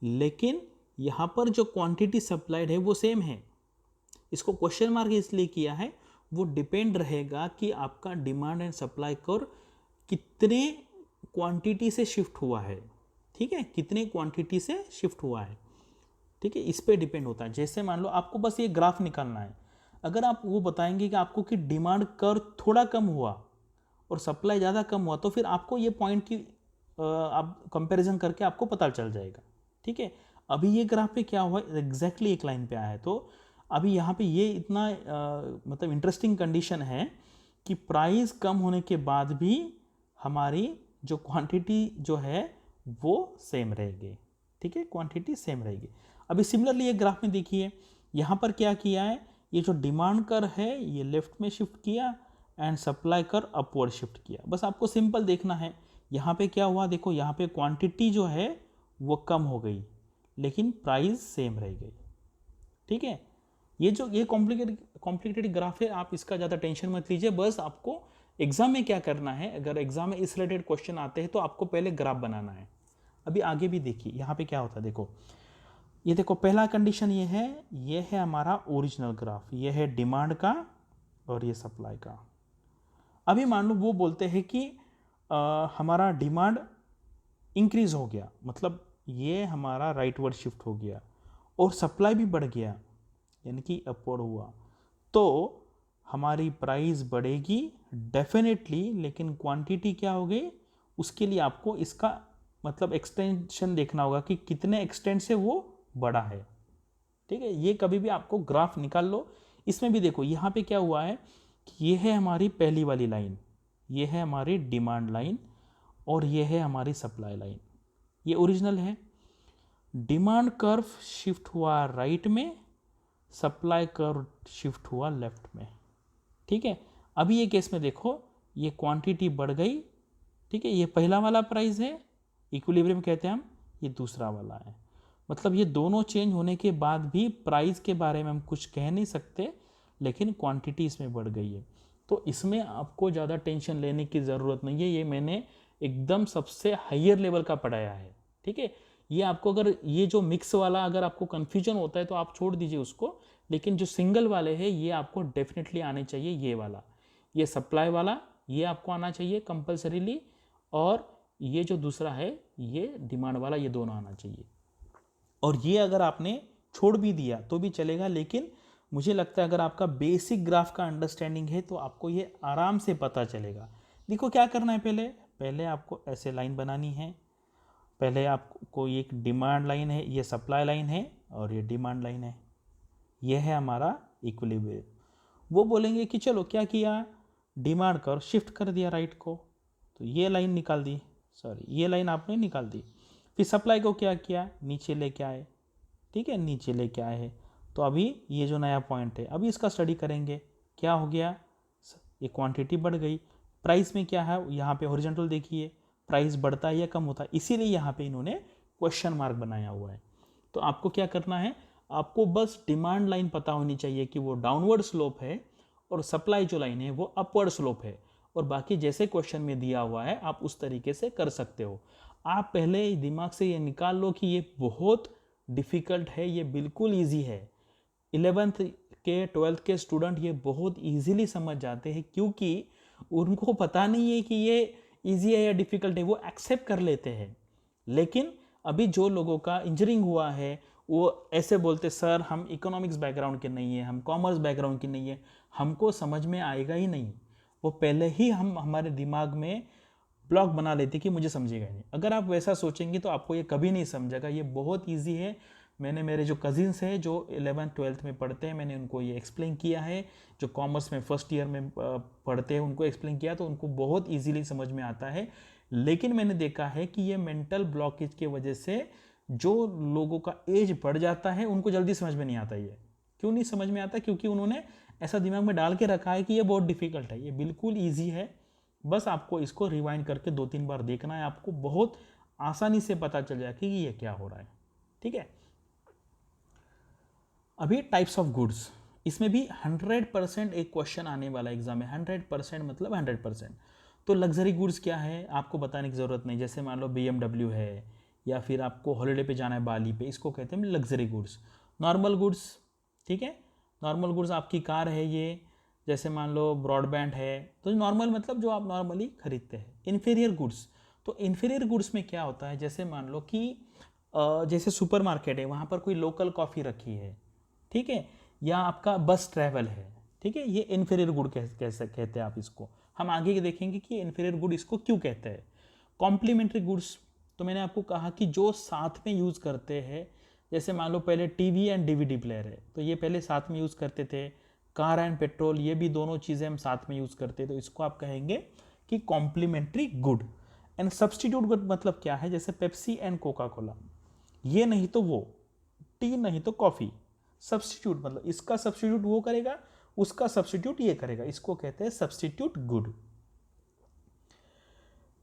Speaker 1: लेकिन यहां पर जो क्वांटिटी सप्लाइड है वो सेम है। इसको क्वेश्चन मार्क इसलिए किया है, वो डिपेंड रहेगा कि आपका डिमांड एंड सप्लाई कर्व कितने क्वांटिटी से शिफ्ट हुआ है। ठीक है, कितने क्वांटिटी से शिफ्ट हुआ है। ठीक है, इस पे डिपेंड होता है। जैसे मान लो आपको बस ये ग्राफ निकालना है, अगर आप वो बताएंगे कि आपको कि डिमांड कर्व थोड़ा कम हुआ और सप्लाई ज़्यादा कम हुआ, तो फिर आपको ये पॉइंट की आप कंपैरिजन करके आपको पता चल जाएगा। ठीक है, अभी ये ग्राफ पे क्या हुआ, एग्जैक्टली एक लाइन पे आया है। तो अभी यहाँ पे ये इतना मतलब इंटरेस्टिंग कंडीशन है कि प्राइस कम होने के बाद भी हमारी जो क्वांटिटी जो है वो सेम रहेगी। ठीक है, क्वांटिटी सेम रहेगी। अभी सिमिलरली ये ग्राफ में देखिए, यहाँ पर क्या किया है, ये जो डिमांड कर है ये लेफ्ट में शिफ्ट किया एंड सप्लाई कर अपवर्ड शिफ्ट किया। बस आपको सिंपल देखना है, यहाँ पे क्या हुआ, देखो यहाँ पे क्वांटिटी जो है वो कम हो गई लेकिन प्राइस सेम रह गई। ठीक है, ये कॉम्प्लिकेटेड ग्राफ है, आप इसका ज़्यादा टेंशन मत लीजिए। बस आपको एग्जाम में क्या करना है, अगर एग्जाम में इस रिलेटेड क्वेश्चन आते हैं तो आपको पहले ग्राफ बनाना है। अभी आगे भी देखिए यहाँ पे क्या होता है, देखो ये देखो पहला कंडीशन ये है हमारा ओरिजिनल ग्राफ, ये है डिमांड का और ये सप्लाई का। अभी मान लो वो बोलते हैं कि हमारा डिमांड इंक्रीज हो गया, मतलब ये हमारा राइटवर्ड शिफ्ट हो गया और सप्लाई भी बढ़ गया यानी कि अपवर्ड हुआ, तो हमारी प्राइस बढ़ेगी डेफिनेटली, लेकिन क्वांटिटी क्या हो गई, उसके लिए आपको इसका मतलब एक्सटेंशन देखना होगा कि कितने एक्सटेंट से वो बड़ा है। ठीक है, ये कभी भी आपको ग्राफ निकाल लो। इसमें भी देखो यहाँ पे क्या हुआ है कि ये है हमारी पहली वाली लाइन, ये है हमारी डिमांड लाइन और ये है हमारी सप्लाई लाइन, ये ओरिजिनल है। डिमांड कर्व शिफ्ट हुआ राइट में, सप्लाई कर्व शिफ्ट हुआ लेफ्ट में। ठीक है, अभी ये केस में देखो ये क्वांटिटी बढ़ गई। ठीक है, ये पहला वाला प्राइस है, इक्विलिब्रियम कहते हैं हम, ये दूसरा वाला है। मतलब ये दोनों चेंज होने के बाद भी प्राइस के बारे में हम कुछ कह नहीं सकते, लेकिन क्वांटिटी इसमें बढ़ गई है। तो इसमें आपको ज़्यादा टेंशन लेने की ज़रूरत नहीं है, ये मैंने एकदम सबसे हायर लेवल का पढ़ाया है। ठीक है, ये आपको अगर ये जो मिक्स वाला अगर आपको कन्फ्यूजन होता है तो आप छोड़ दीजिए उसको, लेकिन जो सिंगल वाले हैं ये आपको डेफिनेटली आने चाहिए। ये वाला, ये सप्लाई वाला, ये आपको आना चाहिए कंपल्सरीली, और ये जो दूसरा है ये डिमांड वाला, ये दोनों आना चाहिए। और ये अगर आपने छोड़ भी दिया तो भी चलेगा, लेकिन मुझे लगता है अगर आपका बेसिक ग्राफ का अंडरस्टैंडिंग है तो आपको ये आराम से पता चलेगा। देखो क्या करना है, पहले आपको ऐसे लाइन बनानी है। पहले आपको एक डिमांड लाइन है, ये सप्लाई लाइन है और ये डिमांड लाइन है, ये है हमारा इक्विलिब्रियम। वो बोलेंगे कि चलो क्या किया, डिमांड कर शिफ्ट कर दिया राइट को, तो ये लाइन निकाल दी, सॉरी ये लाइन आपने निकाल दी। फिर सप्लाई को क्या किया, नीचे लेके आए। ठीक है, नीचे लेके आए हैं, तो अभी ये जो नया पॉइंट है अभी इसका स्टडी करेंगे। क्या हो गया, ये क्वांटिटी बढ़ गई। प्राइस में क्या है, यहाँ पे हॉरिजॉन्टल देखिए, प्राइस बढ़ता है या कम होता है, इसीलिए यहाँ पे इन्होंने क्वेश्चन मार्क बनाया हुआ है। तो आपको क्या करना है, आपको बस डिमांड लाइन पता होनी चाहिए कि वो डाउनवर्ड स्लोप है और सप्लाई जो लाइन है वो अपवर्ड स्लोप है, और बाकी जैसे क्वेश्चन में दिया हुआ है आप उस तरीके से कर सकते हो। आप पहले दिमाग से ये निकाल लो कि ये बहुत डिफ़िकल्ट है, ये बिल्कुल ईजी है। 11th के 12th के स्टूडेंट ये बहुत ईजीली समझ जाते हैं, क्योंकि उनको पता नहीं है कि ये ईजी है या डिफ़िकल्ट है, वो एक्सेप्ट कर लेते हैं। लेकिन अभी जो लोगों का इंजीनियरिंग हुआ है वो ऐसे बोलते, सर हम इकोनॉमिक्स बैकग्राउंड के नहीं है, हम कॉमर्स बैकग्राउंड के नहीं है, हमको समझ में आएगा ही नहीं। वो पहले ही हम हमारे दिमाग में ब्लॉक बना लेते कि मुझे समझेगा नहीं। अगर आप वैसा सोचेंगे तो आपको ये कभी नहीं समझेगा, ये बहुत ईजी है। मैंने मेरे जो कजिन्स हैं जो 11th 12th में पढ़ते हैं, मैंने उनको ये एक्सप्लेन किया है। जो कॉमर्स में फर्स्ट ईयर में पढ़ते हैं उनको एक्सप्लेन किया, तो उनको बहुत ईजीली समझ में आता है। लेकिन मैंने देखा है कि ये मेंटल ब्लॉकेज की वजह से जो लोगों का एज बढ़ जाता है उनको जल्दी समझ में नहीं आता। ये क्यों नहीं समझ में आता, क्योंकि उन्होंने ऐसा दिमाग में डाल के रखा है कि ये बहुत डिफिकल्ट है। ये बिल्कुल ईजी है, बस आपको इसको रिवाइंड करके 2-3 बार देखना है, आपको बहुत आसानी से पता चल जाएगा कि ये क्या हो रहा है। ठीक है, अभी टाइप्स ऑफ गुड्स, इसमें भी 100% एक क्वेश्चन आने वाला एग्जाम में। 100% मतलब 100%। तो लग्जरी गुड्स क्या है आपको बताने की ज़रूरत नहीं। जैसे मान लो BMW है, या फिर आपको हॉलीडे पे जाना है बाली पे, इसको कहते हैं लग्जरी गुड्स। नॉर्मल गुड्स, ठीक है, नॉर्मल गुड्स आपकी कार है ये, जैसे मान लो ब्रॉडबैंड है, तो नॉर्मल मतलब जो आप नॉर्मली खरीदते हैं। इन्फीरियर गुड्स, तो इन्फीरियर गुड्स में क्या होता है, जैसे मान लो कि जैसे सुपरमार्केट है, वहाँ पर कोई लोकल कॉफ़ी रखी है, ठीक है, या आपका बस ट्रैवल है, ठीक है, ये इन्फीरियर गुड कैसे कहते हैं आप इसको। हम आगे देखेंगे कि इन्फीरियर गुड इसको क्यों कहते हैं। कॉम्प्लीमेंट्री गुड्स, तो मैंने आपको कहा कि जो साथ में यूज़ करते हैं, जैसे मान लो पहले टीवी एंड DVD प्लेयर है, तो ये पहले साथ में यूज़ करते थे। कार एंड पेट्रोल, ये भी दोनों चीज़ें हम साथ में यूज़ करते, तो इसको आप कहेंगे कि complementary good. And substitute good मतलब क्या है, जैसे पेप्सी एंड कोका कोला, ये नहीं तो वो, टी नहीं तो कॉफी। सब्स्टिट्यूट मतलब इसका सब्स्टिट्यूट वो करेगा, उसका सब्स्टिट्यूट ये करेगा, इसको कहते हैं सब्स्टिट्यूट गुड।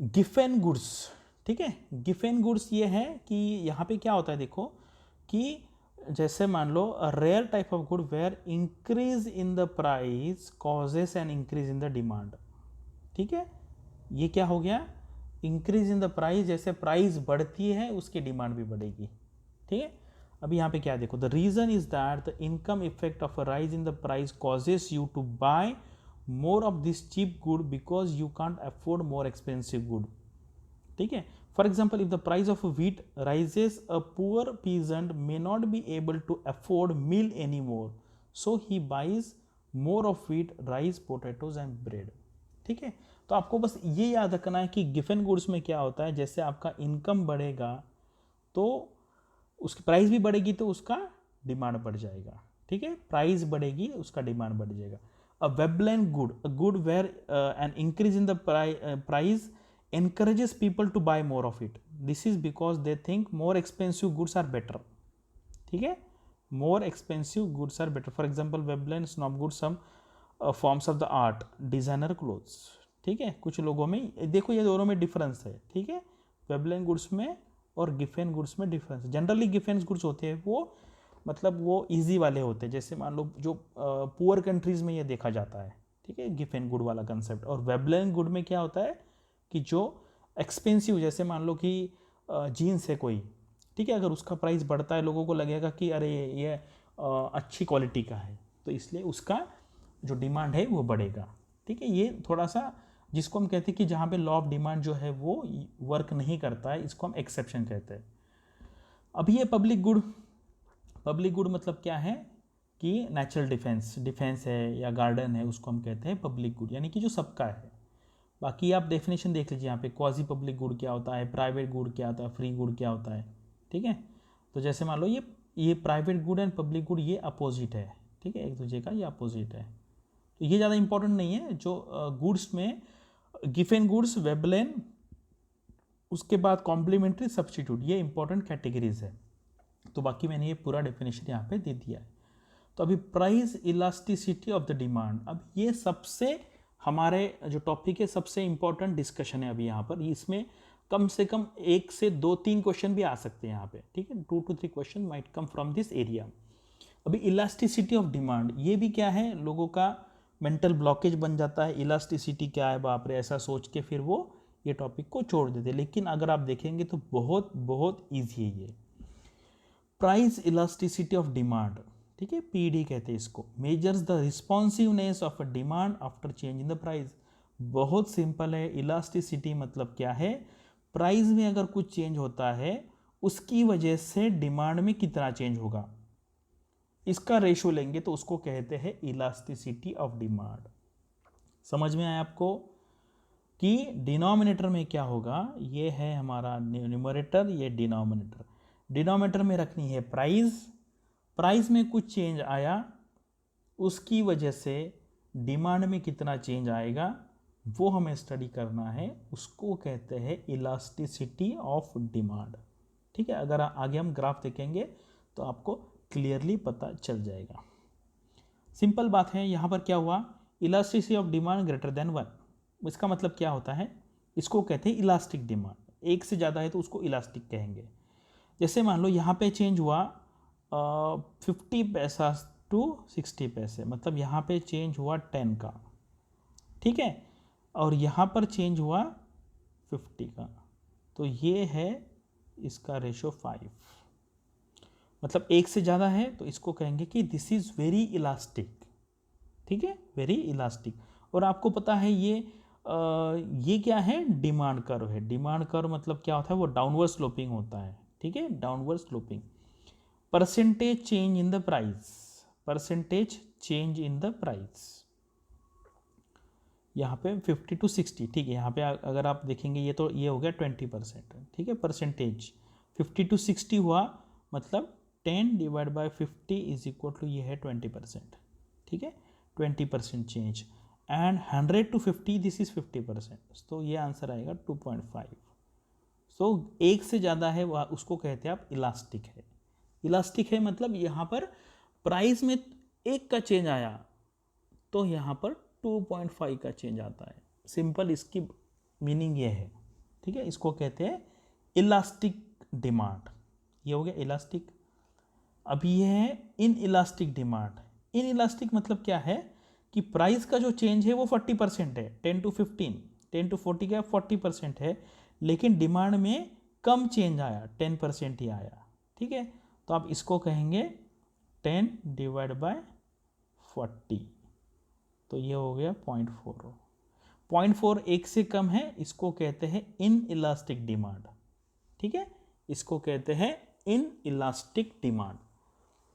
Speaker 1: गिफेन गुड्स, ठीक है, गिफेन गुड्स ये है कि यहाँ पे क्या होता है देखो, कि जैसे मान लो rare type of good where increase in the price causes an increase in the demand. ठीक है, ये क्या हो गया, इंक्रीज इन द प्राइस, जैसे प्राइस बढ़ती है उसकी डिमांड भी बढ़ेगी। ठीक है, अभी यहाँ पे क्या देखो, the reason is that the income effect of a rise in the price causes you to buy more of this cheap good because you can't afford more expensive good. ठीक है, for example if the price of wheat rises a poor peasant may not be able to afford meal any more, so he buys more of wheat, rice, potatoes and bread. ठीक है, तो आपको बस ये याद रखना है कि गिफन गुड्स में क्या होता है, जैसे आपका इनकम बढ़ेगा तो उसकी प्राइस भी बढ़ेगी तो उसका डिमांड बढ़ जाएगा। ठीक है, प्राइस बढ़ेगी उसका डिमांड बढ़ जाएगा। A Veblen good, a good where an increase in the price encourages people to buy more of it. This is because they think more expensive goods are better. ठीक है, more expensive goods are better. For example, Veblen, snob goods, some forms of the art, designer clothes. ठीक है, कुछ लोगों में देखो ये दोनों में डिफरेंस है। ठीक है, वेबलेन गुड्स में और गिफेन गुड्स में डिफरेंस है। जनरली गिफेन गुड्स होते हैं वो मतलब वो इजी वाले होते हैं, जैसे मान लो जो पुअर कंट्रीज में ये देखा जाता है। ठीक है, गिफेन गुड वाला कंसेप्ट। और वेबलेन गुड में क्या होता है कि जो एक्सपेंसिव, जैसे मान लो कि जीन्स है कोई, ठीक है, अगर उसका प्राइस बढ़ता है लोगों को लगेगा कि अरे ये अच्छी क्वालिटी का है, तो इसलिए उसका जो डिमांड है वो बढ़ेगा। ठीक है, ये थोड़ा सा जिसको हम कहते हैं कि जहाँ पे लॉ ऑफ डिमांड जो है वो वर्क नहीं करता है, इसको हम एक्सेप्शन कहते हैं। अभी ये पब्लिक गुड, पब्लिक गुड मतलब क्या है कि नेचुरल डिफेंस है या गार्डन है, उसको हम कहते हैं पब्लिक गुड, यानी कि जो सबका है। बाकी आप डेफिनेशन देख लीजिए यहाँ पे, क्वाजी पब्लिक गुड क्या होता है, प्राइवेट गुड क्या होता है, फ्री गुड क्या होता है। ठीक है, तो जैसे मान लो ये private good and public good ये अपोजिट है। ठीक है, एक दूसरे का ये अपोजिट है, तो ये ज़्यादा इंपॉर्टेंट नहीं है। जो गुड्स में गिफेन गुड्स, वेबलेन, उसके बाद कॉम्प्लीमेंट्री, सब्स्टिट्यूट, ये इंपॉर्टेंट कैटेगरीज है। तो बाकी मैंने ये पूरा डेफिनेशन यहाँ पे दे दिया है। तो अभी price elasticity of the demand, अब ये सबसे हमारे जो टॉपिक है सबसे इंपॉर्टेंट डिस्कशन है अभी यहाँ पर। इसमें कम से कम 1 से 2-3 क्वेश्चन भी आ सकते हैं यहाँ पे। ठीक है, 2 to 3 question might come from this area. अभी इलास्टिसिटी ऑफ डिमांड, ये भी क्या है, लोगों का मेंटल ब्लॉकेज बन जाता है। इलास्टिसिटी क्या है, बाप रे, ऐसा सोच के फिर वो ये टॉपिक को छोड़ देते। लेकिन अगर आप देखेंगे तो बहुत बहुत ईजी है ये। प्राइस इलास्टिसिटी ऑफ डिमांड, ठीक है, पीडी कहते हैं इसको, measures the responsiveness of a demand after change in the price. बहुत सिंपल है, इलास्टिसिटी मतलब क्या है, प्राइस में अगर कुछ चेंज होता है उसकी वजह से डिमांड में कितना चेंज होगा, इसका रेशो लेंगे तो उसको कहते हैं इलास्टिसिटी ऑफ डिमांड। समझ में आया आपको कि डिनोमिनेटर में क्या होगा, ये है हमारा न्यूमरेटर, ये डिनोमिनेटर। डिनोमिनेटर में रखनी है प्राइस, प्राइस में कुछ चेंज आया उसकी वजह से डिमांड में कितना चेंज आएगा वो हमें स्टडी करना है, उसको कहते हैं इलास्टिसिटी ऑफ डिमांड। ठीक है, अगर आगे हम ग्राफ देखेंगे तो आपको क्लियरली पता चल जाएगा। सिंपल बात है, यहाँ पर क्या हुआ, elasticity of demand greater than 1। इसका मतलब क्या होता है, इसको कहते हैं इलास्टिक डिमांड। एक से ज़्यादा है तो उसको इलास्टिक कहेंगे। जैसे मान लो यहाँ पे चेंज हुआ 50 पैसा टू 60 पैसे, मतलब यहाँ पे चेंज हुआ 10 का, ठीक है, और यहाँ पर चेंज हुआ 50 का, तो ये है इसका रेशो 5। मतलब एक से ज़्यादा है तो इसको कहेंगे कि दिस इज़ वेरी इलास्टिक। ठीक है, वेरी इलास्टिक। और आपको पता है ये क्या है, डिमांड कर्व है। डिमांड कर्व मतलब क्या होता है, वो डाउनवर्ड स्लोपिंग होता है। ठीक है, downward sloping. Percentage change in the price, percentage change in the price, यहाँ पे 50 to 60। ठीक है, यहाँ पे अगर आप देखेंगे ये तो ये हो गया 20%। ठीक है, परसेंटेज 50 to 60 हुआ, मतलब 10 divide by 50 is equal to ये है 20%। ठीक है, 20% change. And 100 to 50 this is 50%, तो ये आंसर आएगा 2.5। एक से ज़्यादा है वह उसको कहते हैं आप इलास्टिक है। इलास्टिक है मतलब यहाँ पर प्राइस में एक का चेंज आया तो यहाँ पर 2.5 का चेंज आता है। सिंपल इसकी मीनिंग ये है, ठीक है। इसको कहते हैं इलास्टिक डिमांड। ये हो गया इलास्टिक। अभी ये है in elastic demand. In elastic मतलब क्या है कि प्राइस का जो चेंज है वो 40% है, 10 to 15, 10 to 40 का 40% है, लेकिन डिमांड में कम चेंज आया, 10% ही आया, ठीक है। तो आप इसको कहेंगे 10 डिवाइड बाय 40, तो ये हो गया 0.4। 0.4 एक से कम है, इसको कहते हैं इन इलास्टिक डिमांड, ठीक है। इसको कहते हैं इन इलास्टिक डिमांड।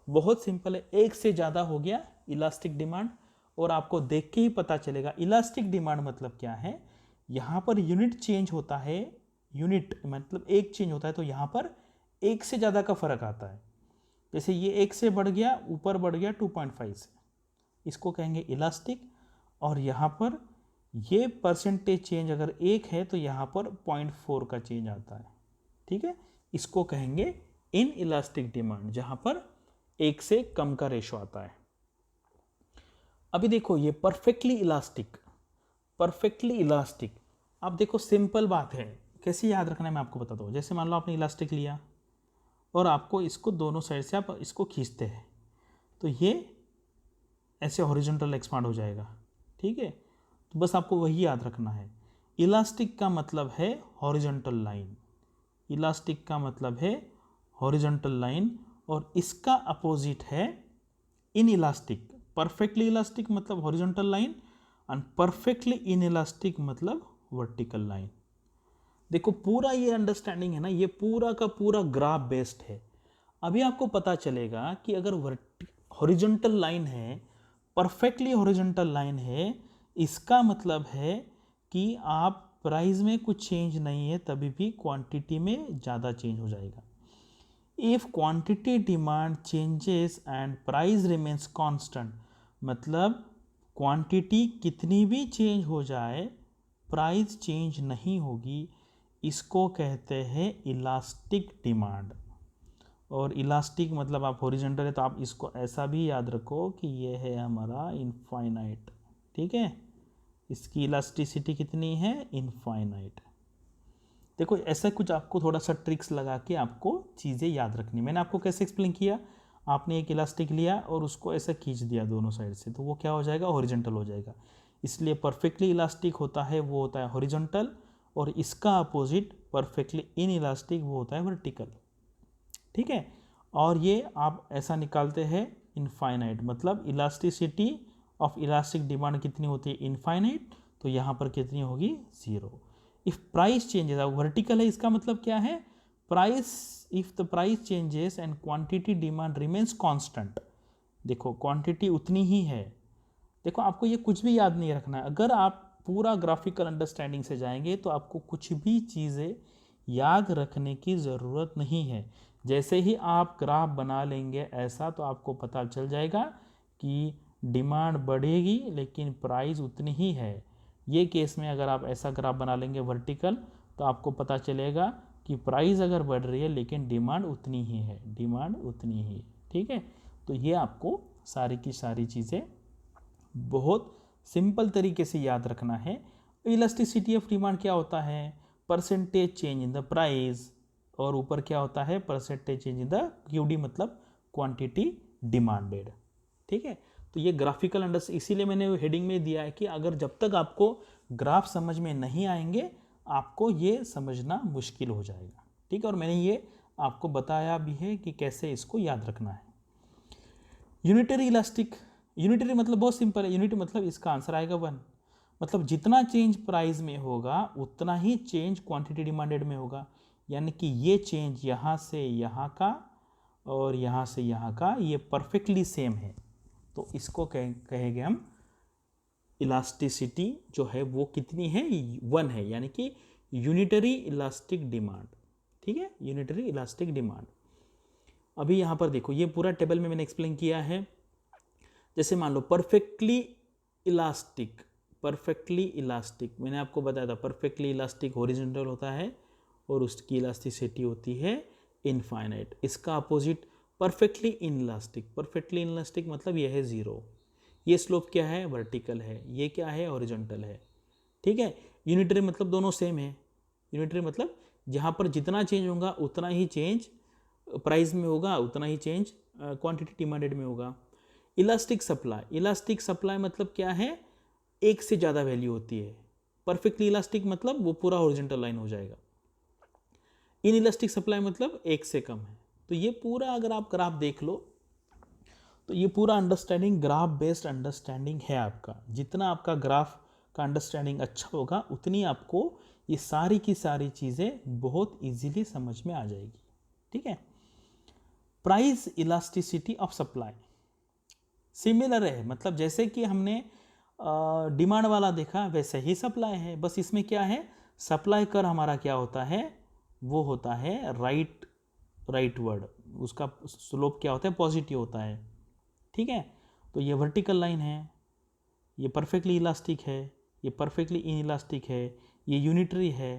Speaker 1: बहुत सिंपल है, एक से ज़्यादा हो गया इलास्टिक डिमांड। और आपको देख के ही पता चलेगा इलास्टिक डिमांड मतलब क्या है। यहाँ पर यूनिट चेंज होता है, यूनिट मतलब एक चेंज होता है, तो यहाँ पर एक से ज़्यादा का फर्क आता है। जैसे ये एक से बढ़ गया, ऊपर बढ़ गया 2.5 से, इसको कहेंगे इलास्टिक। और यहाँ पर ये परसेंटेज चेंज अगर एक है तो यहाँ पर 0.4 का चेंज आता है, ठीक है। इसको कहेंगे इन इलास्टिक डिमांड, जहाँ पर एक से कम का रेशो आता है। अभी देखो ये परफेक्टली इलास्टिक, परफेक्टली इलास्टिक। अब देखो सिंपल बात है, कैसे याद रखना है मैं आपको बताता हूँ। जैसे मान लो आपने इलास्टिक लिया और आपको इसको दोनों साइड से आप इसको खींचते हैं, तो ये ऐसे हॉरिजॉन्टल एक्सपांड हो जाएगा, ठीक है। तो बस आपको वही याद रखना है। इलास्टिक का मतलब है हॉरिजॉन्टल लाइन, इलास्टिक का मतलब है हॉरिजॉन्टल लाइन, और इसका अपोजिट है इन इलास्टिक। परफेक्टली इलास्टिक मतलब horizontal line, and perfectly in elastic मतलब वर्टिकल लाइन। देखो पूरा ये अंडरस्टैंडिंग है ना, ये पूरा का पूरा ग्राफ बेस्ड है। अभी आपको पता चलेगा कि अगर हॉरिजॉन्टल लाइन है, परफेक्टली हॉरिजॉन्टल लाइन है, इसका मतलब है कि आप प्राइस में कुछ चेंज नहीं है, तभी भी क्वांटिटी में ज़्यादा चेंज हो जाएगा। If quantity demand changes and price remains constant, मतलब क्वांटिटी कितनी भी चेंज हो जाए प्राइस चेंज नहीं होगी, इसको कहते हैं इलास्टिक डिमांड। और इलास्टिक मतलब आप हॉरिजॉन्टल है तो आप इसको ऐसा भी याद रखो कि ये है हमारा इनफाइनाइट, ठीक है। इसकी इलास्टिसिटी कितनी है, इनफाइनाइट। देखो ऐसा कुछ आपको थोड़ा सा ट्रिक्स लगा के आपको चीज़ें याद रखनी। मैंने आपको कैसे एक्सप्लेन किया, आपने एक इलास्टिक लिया और उसको ऐसा खींच दिया दोनों साइड से, तो वो क्या हो जाएगा, हॉरिजॉन्टल हो जाएगा। इसलिए परफेक्टली इलास्टिक होता है वो होता है हॉरिजॉन्टल, और इसका अपोजिट परफेक्टली इन इलास्टिक वो होता है वर्टिकल, ठीक है। और ये आप ऐसा निकालते हैं इनफाइनाइट, मतलब इलास्टिसिटी ऑफ इलास्टिक डिमांड कितनी होती है, इनफाइनाइट, तो यहाँ पर कितनी होगी, 0। इफ प्राइस चेंजेस, वर्टिकल है, इसका मतलब क्या है, price, if the price changes and quantity demand remains constant. देखो क्वांटिटी उतनी ही है। देखो आपको ये कुछ भी याद नहीं रखना है, अगर आप पूरा ग्राफिकल अंडरस्टैंडिंग से जाएंगे तो आपको कुछ भी चीज़ें याद रखने की ज़रूरत नहीं है। जैसे ही आप ग्राफ बना लेंगे ऐसा, तो आपको पता चल जाएगा कि डिमांड बढ़ेगी लेकिन प्राइस उतनी ही है। ये केस में अगर आप ऐसा ग्राफ बना लेंगे वर्टिकल, तो आपको पता चलेगा कि प्राइस अगर बढ़ रही है लेकिन डिमांड उतनी ही है, डिमांड उतनी ही, ठीक है। तो ये आपको सारी की सारी चीज़ें बहुत सिंपल तरीके से याद रखना है। इलास्टिसिटी ऑफ डिमांड क्या होता है, percentage change in the price, और ऊपर क्या होता है, percentage change in the QD मतलब क्वांटिटी डिमांडेड, ठीक है। तो ये ग्राफिकल अंडरस्टैंडिंग, इसीलिए मैंने हेडिंग में दिया है कि अगर जब तक आपको ग्राफ समझ में नहीं आएंगे आपको ये समझना मुश्किल हो जाएगा, ठीक है। और मैंने ये आपको बताया भी है कि कैसे इसको याद रखना है। यूनिटरी इलास्टिक, यूनिटरी मतलब बहुत सिंपल है, यूनिट मतलब इसका आंसर आएगा 1, मतलब जितना चेंज प्राइस में होगा उतना ही चेंज क्वांटिटी डिमांडेड में होगा। यानी कि ये चेंज यहाँ से यहाँ का और यहाँ से यहाँ का ये परफेक्टली सेम है, तो इसको कहेंगे हम इलास्टिसिटी जो है वो कितनी है, 1 है, यानी कि यूनिटरी इलास्टिक डिमांड, ठीक है, यूनिटरी इलास्टिक डिमांड। अभी यहाँ पर देखो ये पूरा टेबल में मैंने एक्सप्लेन किया है। जैसे मान लो परफेक्टली इलास्टिक, परफेक्टली इलास्टिक मैंने आपको बताया था, परफेक्टली इलास्टिक हॉरिजॉन्टल होता है और उसकी इलास्टिसिटी होती है इनफाइनाइट। इसका opposite perfectly inelastic. Perfectly inelastic मतलब यह है ज़ीरो। ये स्लोप क्या है? वर्टिकल है। ये क्या है? हॉरिजॉन्टल है। ठीक है। यूनिटरी मतलब दोनों सेम है। यूनिटरी मतलब जहाँ पर जितना चेंज होगा उतना ही चेंज प्राइस में होगा, उतना ही चेंज क्वांटिटी डिमांडेड में होगा। Elastic supply. इलास्टिक सप्लाई मतलब क्या है? एक से ज़्यादा वैल्यू होती है। परफेक्टली इलास्टिक मतलब वो पूरा हॉरिजॉन्टल लाइन हो जाएगा। इन इलास्टिक सप्लाई मतलब एक से कम है। तो ये पूरा अगर आप ग्राफ देख लो तो ये पूरा अंडरस्टैंडिंग ग्राफ बेस्ड अंडरस्टैंडिंग है आपका। जितना आपका ग्राफ का अंडरस्टैंडिंग अच्छा होगा उतनी आपको ये सारी की सारी चीज़ें बहुत इजीली समझ में आ जाएगी। ठीक है। Price elasticity of supply similar है, मतलब जैसे कि हमने डिमांड वाला देखा वैसे ही सप्लाई है, बस इसमें क्या है? सप्लाई कर हमारा क्या होता है? वो होता है राइटवर्ड। उसका स्लोप क्या होता है? पॉजिटिव होता है। ठीक है। तो ये वर्टिकल लाइन है, ये परफेक्टली इलास्टिक है, ये परफेक्टली इनइलास्टिक है, ये यूनिटरी है।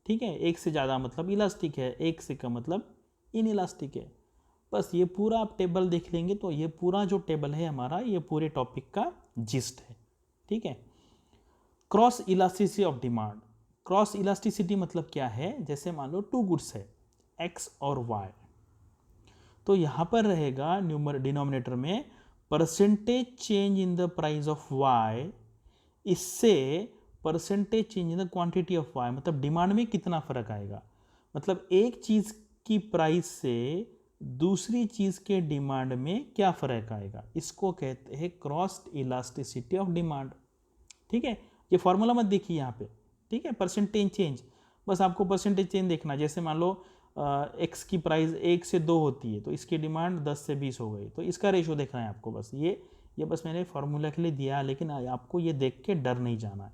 Speaker 1: ठीक है। एक से ज़्यादा मतलब इलास्टिक है, एक से कम मतलब इनइलास्टिक है। बस ये पूरा आप टेबल देख लेंगे तो ये पूरा जो टेबल है हमारा ये पूरे टॉपिक का जिस्ट है। ठीक है। Cross elasticity of demand. Cross elasticity मतलब क्या है? जैसे मान लो टू गुड्स है एक्स और वाई, तो यहाँ पर रहेगा डिनोमिनेटर में percentage change in the price of Y, इससे percentage change in the quantity of Y, मतलब डिमांड में कितना फर्क आएगा। मतलब एक चीज़ की प्राइस से दूसरी चीज़ के डिमांड में क्या फ़र्क आएगा, इसको कहते हैं क्रॉस इलास्टिसिटी ऑफ डिमांड। ठीक है। ये फॉर्मूला मत देखिए यहाँ पे। ठीक है। परसेंटेज चेंज, बस आपको परसेंटेज चेंज देखना। जैसे मान लो एक्स की प्राइस 1 से 2 होती है तो इसकी डिमांड 10 से 20 हो गई, तो इसका रेशो देखना है आपको। बस ये बस मैंने फार्मूला के लिए दिया, लेकिन आपको ये देख के डर नहीं जाना है।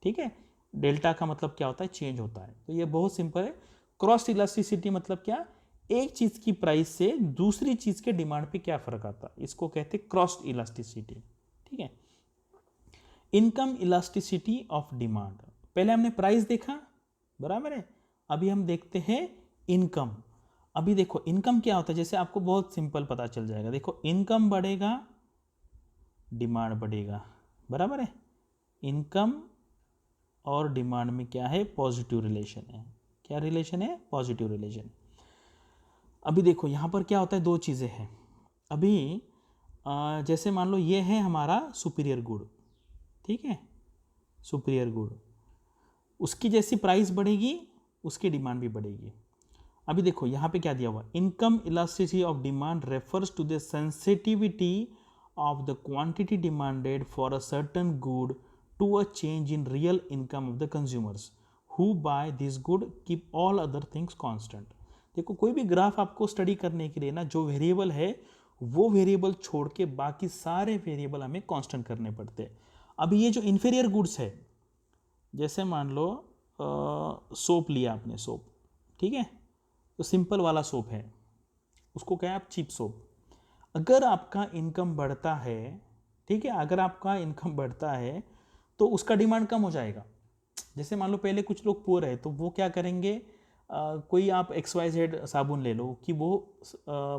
Speaker 1: ठीक है। डेल्टा का मतलब क्या होता है? चेंज होता है। तो ये बहुत सिंपल है। क्रॉस इलास्टिसिटी मतलब क्या? एक चीज़ की प्राइस से दूसरी चीज़ के डिमांड पे क्या फ़र्क आता है, इसको कहते हैं क्रॉस इलास्टिसिटी। ठीक है। Income elasticity of demand. पहले हमने प्राइस देखा, बराबर है। अभी हम देखते हैं इनकम। अभी देखो इनकम क्या होता है, जैसे आपको बहुत सिंपल पता चल जाएगा। देखो इनकम बढ़ेगा, डिमांड बढ़ेगा, बराबर है। इनकम और डिमांड में क्या है? पॉजिटिव रिलेशन है। क्या रिलेशन है? Positive relation. अभी देखो यहाँ पर क्या होता है? दो चीज़ें हैं। अभी जैसे मान लो ये है हमारा सुपीरियर गुड। ठीक है। सुपीरियर गुड, उसकी जैसी प्राइस बढ़ेगी उसकी डिमांड भी बढ़ेगी। अभी देखो यहाँ पे क्या दिया हुआ, income elasticity of demand refers to the sensitivity of the quantity demanded for a certain good to a change in real income of the consumers who buy this good keep all other things constant. देखो कोई भी graph आपको study करने के लिए ना, जो variable है वो वेरिएबल छोड़ के बाकी सारे वेरिएबल हमें कांस्टेंट करने पड़ते हैं। अभी ये जो इन्फीरियर गुड्स है, जैसे मान लो सोप लिया आपने, सोप, ठीक है, तो सिंपल वाला सोप है, उसको क्या है आप चीप सोप। अगर आपका इनकम बढ़ता है, ठीक है, अगर आपका इनकम बढ़ता है तो उसका डिमांड कम हो जाएगा। जैसे मान लो पहले कुछ लोग पुअर है तो वो क्या करेंगे, कोई आप XYZ साबुन ले लो कि वो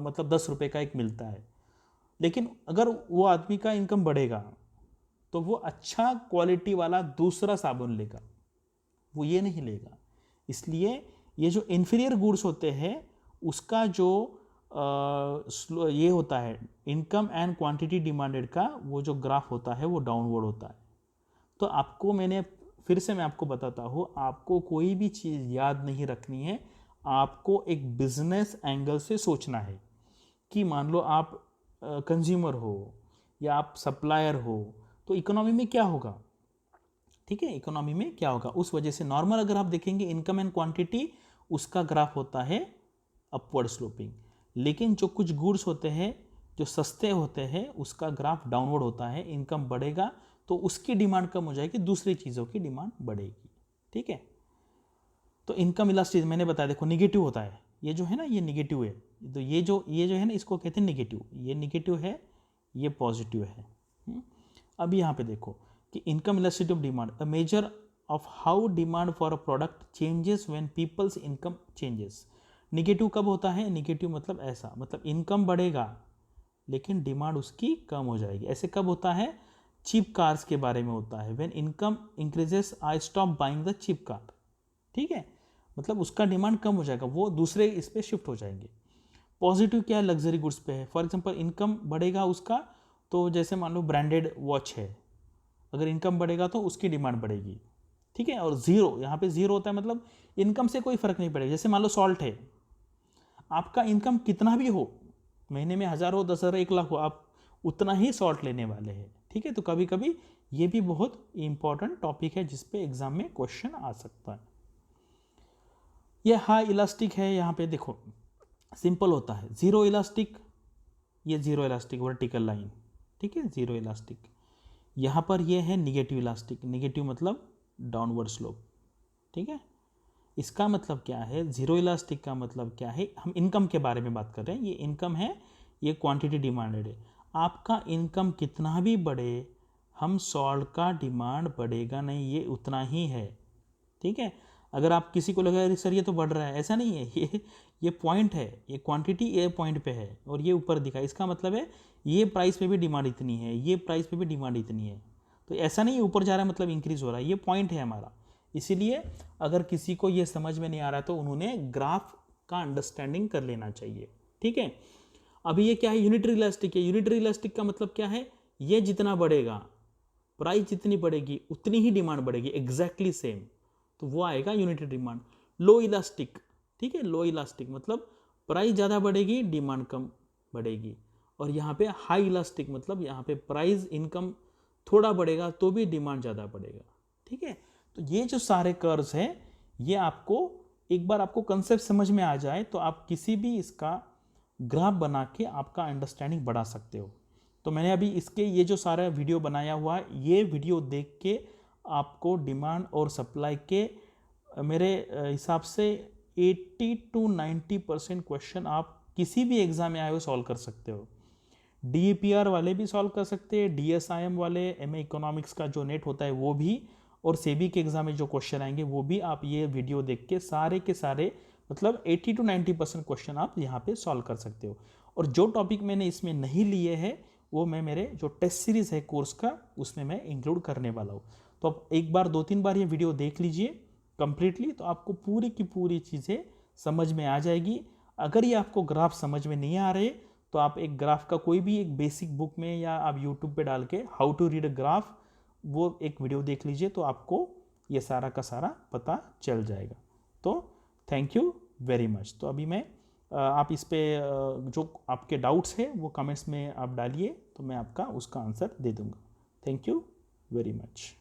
Speaker 1: मतलब 10 रुपये का एक मिलता है, लेकिन अगर वो आदमी का इनकम बढ़ेगा तो वो अच्छा क्वालिटी वाला दूसरा साबुन लेगा, वो ये नहीं लेगा। इसलिए ये जो इन्फीरियर गुड्स होते हैं उसका जो ये होता है इनकम एंड क्वांटिटी डिमांडेड का वो जो ग्राफ होता है वो डाउनवर्ड होता है। तो आपको मैं आपको बताता हूँ, आपको कोई भी चीज़ याद नहीं रखनी है, आपको एक बिजनेस एंगल से सोचना है कि मान लो आप कंज्यूमर हो या आप सप्लायर हो तो इकोनॉमी में क्या होगा। ठीक है, इकोनॉमी में क्या होगा, उस वजह से नॉर्मल अगर आप देखेंगे इनकम एंड क्वांटिटी उसका ग्राफ होता है अपवर्ड स्लोपिंग, लेकिन जो कुछ गुड्स होते हैं जो सस्ते होते हैं उसका ग्राफ डाउनवर्ड होता है। इनकम बढ़ेगा तो उसकी डिमांड कम हो जाएगी, दूसरी चीज़ों की डिमांड बढ़ेगी। ठीक है। तो इनकम इलास्टिसिटी मैंने बताया, देखो निगेटिव होता है, ये जो है ना ये निगेटिव है, तो ये जो है ना इसको कहते हैं निगेटिव, ये निगेटिव है, ये पॉजिटिव है। अब यहाँ पे देखो कि income elasticity of demand, a measure of how demand for a product changes when people's income changes. Negative कब होता है? निगेटिव मतलब ऐसा, मतलब इनकम बढ़ेगा लेकिन डिमांड उसकी कम हो जाएगी। ऐसे कब होता है? चीप कार्स के बारे में होता है। When income increases I stop buying the cheap car. ठीक है, मतलब उसका डिमांड कम हो जाएगा, वो दूसरे इस पे शिफ्ट हो जाएंगे। पॉजिटिव क्या है? लग्जरी गुड्स पे है। फॉर एग्जांपल इनकम बढ़ेगा उसका, तो जैसे मान लो ब्रांडेड वॉच है, अगर इनकम बढ़ेगा तो उसकी डिमांड बढ़ेगी। ठीक है, और जीरो, यहाँ पे जीरो होता है मतलब इनकम से कोई फर्क नहीं पड़ेगा। जैसे मान लो सॉल्ट है, आपका इनकम कितना भी हो, महीने में 1000 हो, 10,000, 1,00,000 हो, आप उतना ही सॉल्ट लेने वाले हैं। ठीक है, तो कभी कभी ये भी बहुत इंपॉर्टेंट टॉपिक है जिसपे एग्जाम में क्वेश्चन आ सकता है। ये हाई इलास्टिक है, यहाँ पे देखो सिंपल होता है। जीरो इलास्टिक, ये जीरो इलास्टिक वर्टिकल लाइन। ठीक है, जीरो इलास्टिक। यहाँ पर ये है निगेटिव इलास्टिक। निगेटिव मतलब डाउनवर्ड स्लोप। ठीक है, इसका मतलब क्या है? जीरो इलास्टिक का मतलब क्या है? हम इनकम के बारे में बात कर रहे हैं। ये इनकम है, ये क्वांटिटी डिमांडेड है। आपका इनकम कितना भी बढ़े, हम सॉल्ट का डिमांड बढ़ेगा नहीं, ये उतना ही है। ठीक है, अगर आप किसी को लगा सर ये तो बढ़ रहा है, ऐसा नहीं है। ये पॉइंट है, ये क्वांटिटी ये पॉइंट पे है और ये ऊपर दिखा, इसका मतलब है ये प्राइस पे भी डिमांड इतनी है, ये प्राइस पे भी डिमांड इतनी है। तो ऐसा नहीं ऊपर जा रहा है मतलब इंक्रीज हो रहा है, ये पॉइंट है हमारा। इसीलिए अगर किसी को ये समझ में नहीं आ रहा तो उन्होंने ग्राफ का अंडरस्टैंडिंग कर लेना चाहिए। ठीक है, अभी ये क्या है? यूनिटरी इलास्टिक है। यूनिटरी इलास्टिक का मतलब क्या है? ये जितना बढ़ेगा, प्राइस जितनी बढ़ेगी उतनी ही डिमांड बढ़ेगी, एग्जैक्टली सेम, तो वो आएगा यूनिटरी डिमांड। लो इलास्टिक, ठीक है, लो इलास्टिक मतलब प्राइस ज़्यादा बढ़ेगी, डिमांड कम बढ़ेगी। और यहाँ पे हाई इलास्टिक मतलब यहाँ पे प्राइस इनकम थोड़ा बढ़ेगा तो भी डिमांड ज़्यादा बढ़ेगा। ठीक है, तो ये जो सारे कर्व्स हैं, ये आपको एक बार आपको कंसेप्ट समझ में आ जाए तो आप किसी भी इसका ग्राफ बना के आपका अंडरस्टैंडिंग बढ़ा सकते हो। तो मैंने अभी इसके ये जो सारा वीडियो बनाया हुआ है, ये वीडियो देख के आपको डिमांड और सप्लाई के मेरे हिसाब से 80 to 90% क्वेश्चन आप किसी भी एग्जाम में आए हो सॉल्व कर सकते हो। DAPR वाले भी सॉल्व कर सकते हैं, DSIM वाले, MA इकोनॉमिक्स का जो नेट होता है वो भी, और सेबी के एग्जाम में जो क्वेश्चन आएंगे वो भी आप ये वीडियो देख के सारे के सारे मतलब 80 to 90% क्वेश्चन आप यहाँ पे सॉल्व कर सकते हो। और जो टॉपिक मैंने इसमें नहीं लिए हैं वो मैं मेरे जो टेस्ट सीरीज़ है कोर्स का उसमें मैं इंक्लूड करने वाला हूँ। तो आप एक बार 2-3 बार ये वीडियो देख लीजिए कंप्लीटली, तो आपको पूरी की पूरी चीज़ें समझ में आ जाएगी। अगर ये आपको ग्राफ समझ में नहीं आ रहे तो आप एक ग्राफ का कोई भी एक बेसिक बुक में या आप यूट्यूब पे डाल के how to read a graph, वो एक वीडियो देख लीजिए तो आपको ये सारा का सारा पता चल जाएगा। तो थैंक यू वेरी मच। तो अभी मैं आप इस पे जो आपके डाउट्स हैं वो कमेंट्स में आप डालिए तो मैं आपका उसका आंसर दे दूंगा। Thank you very much.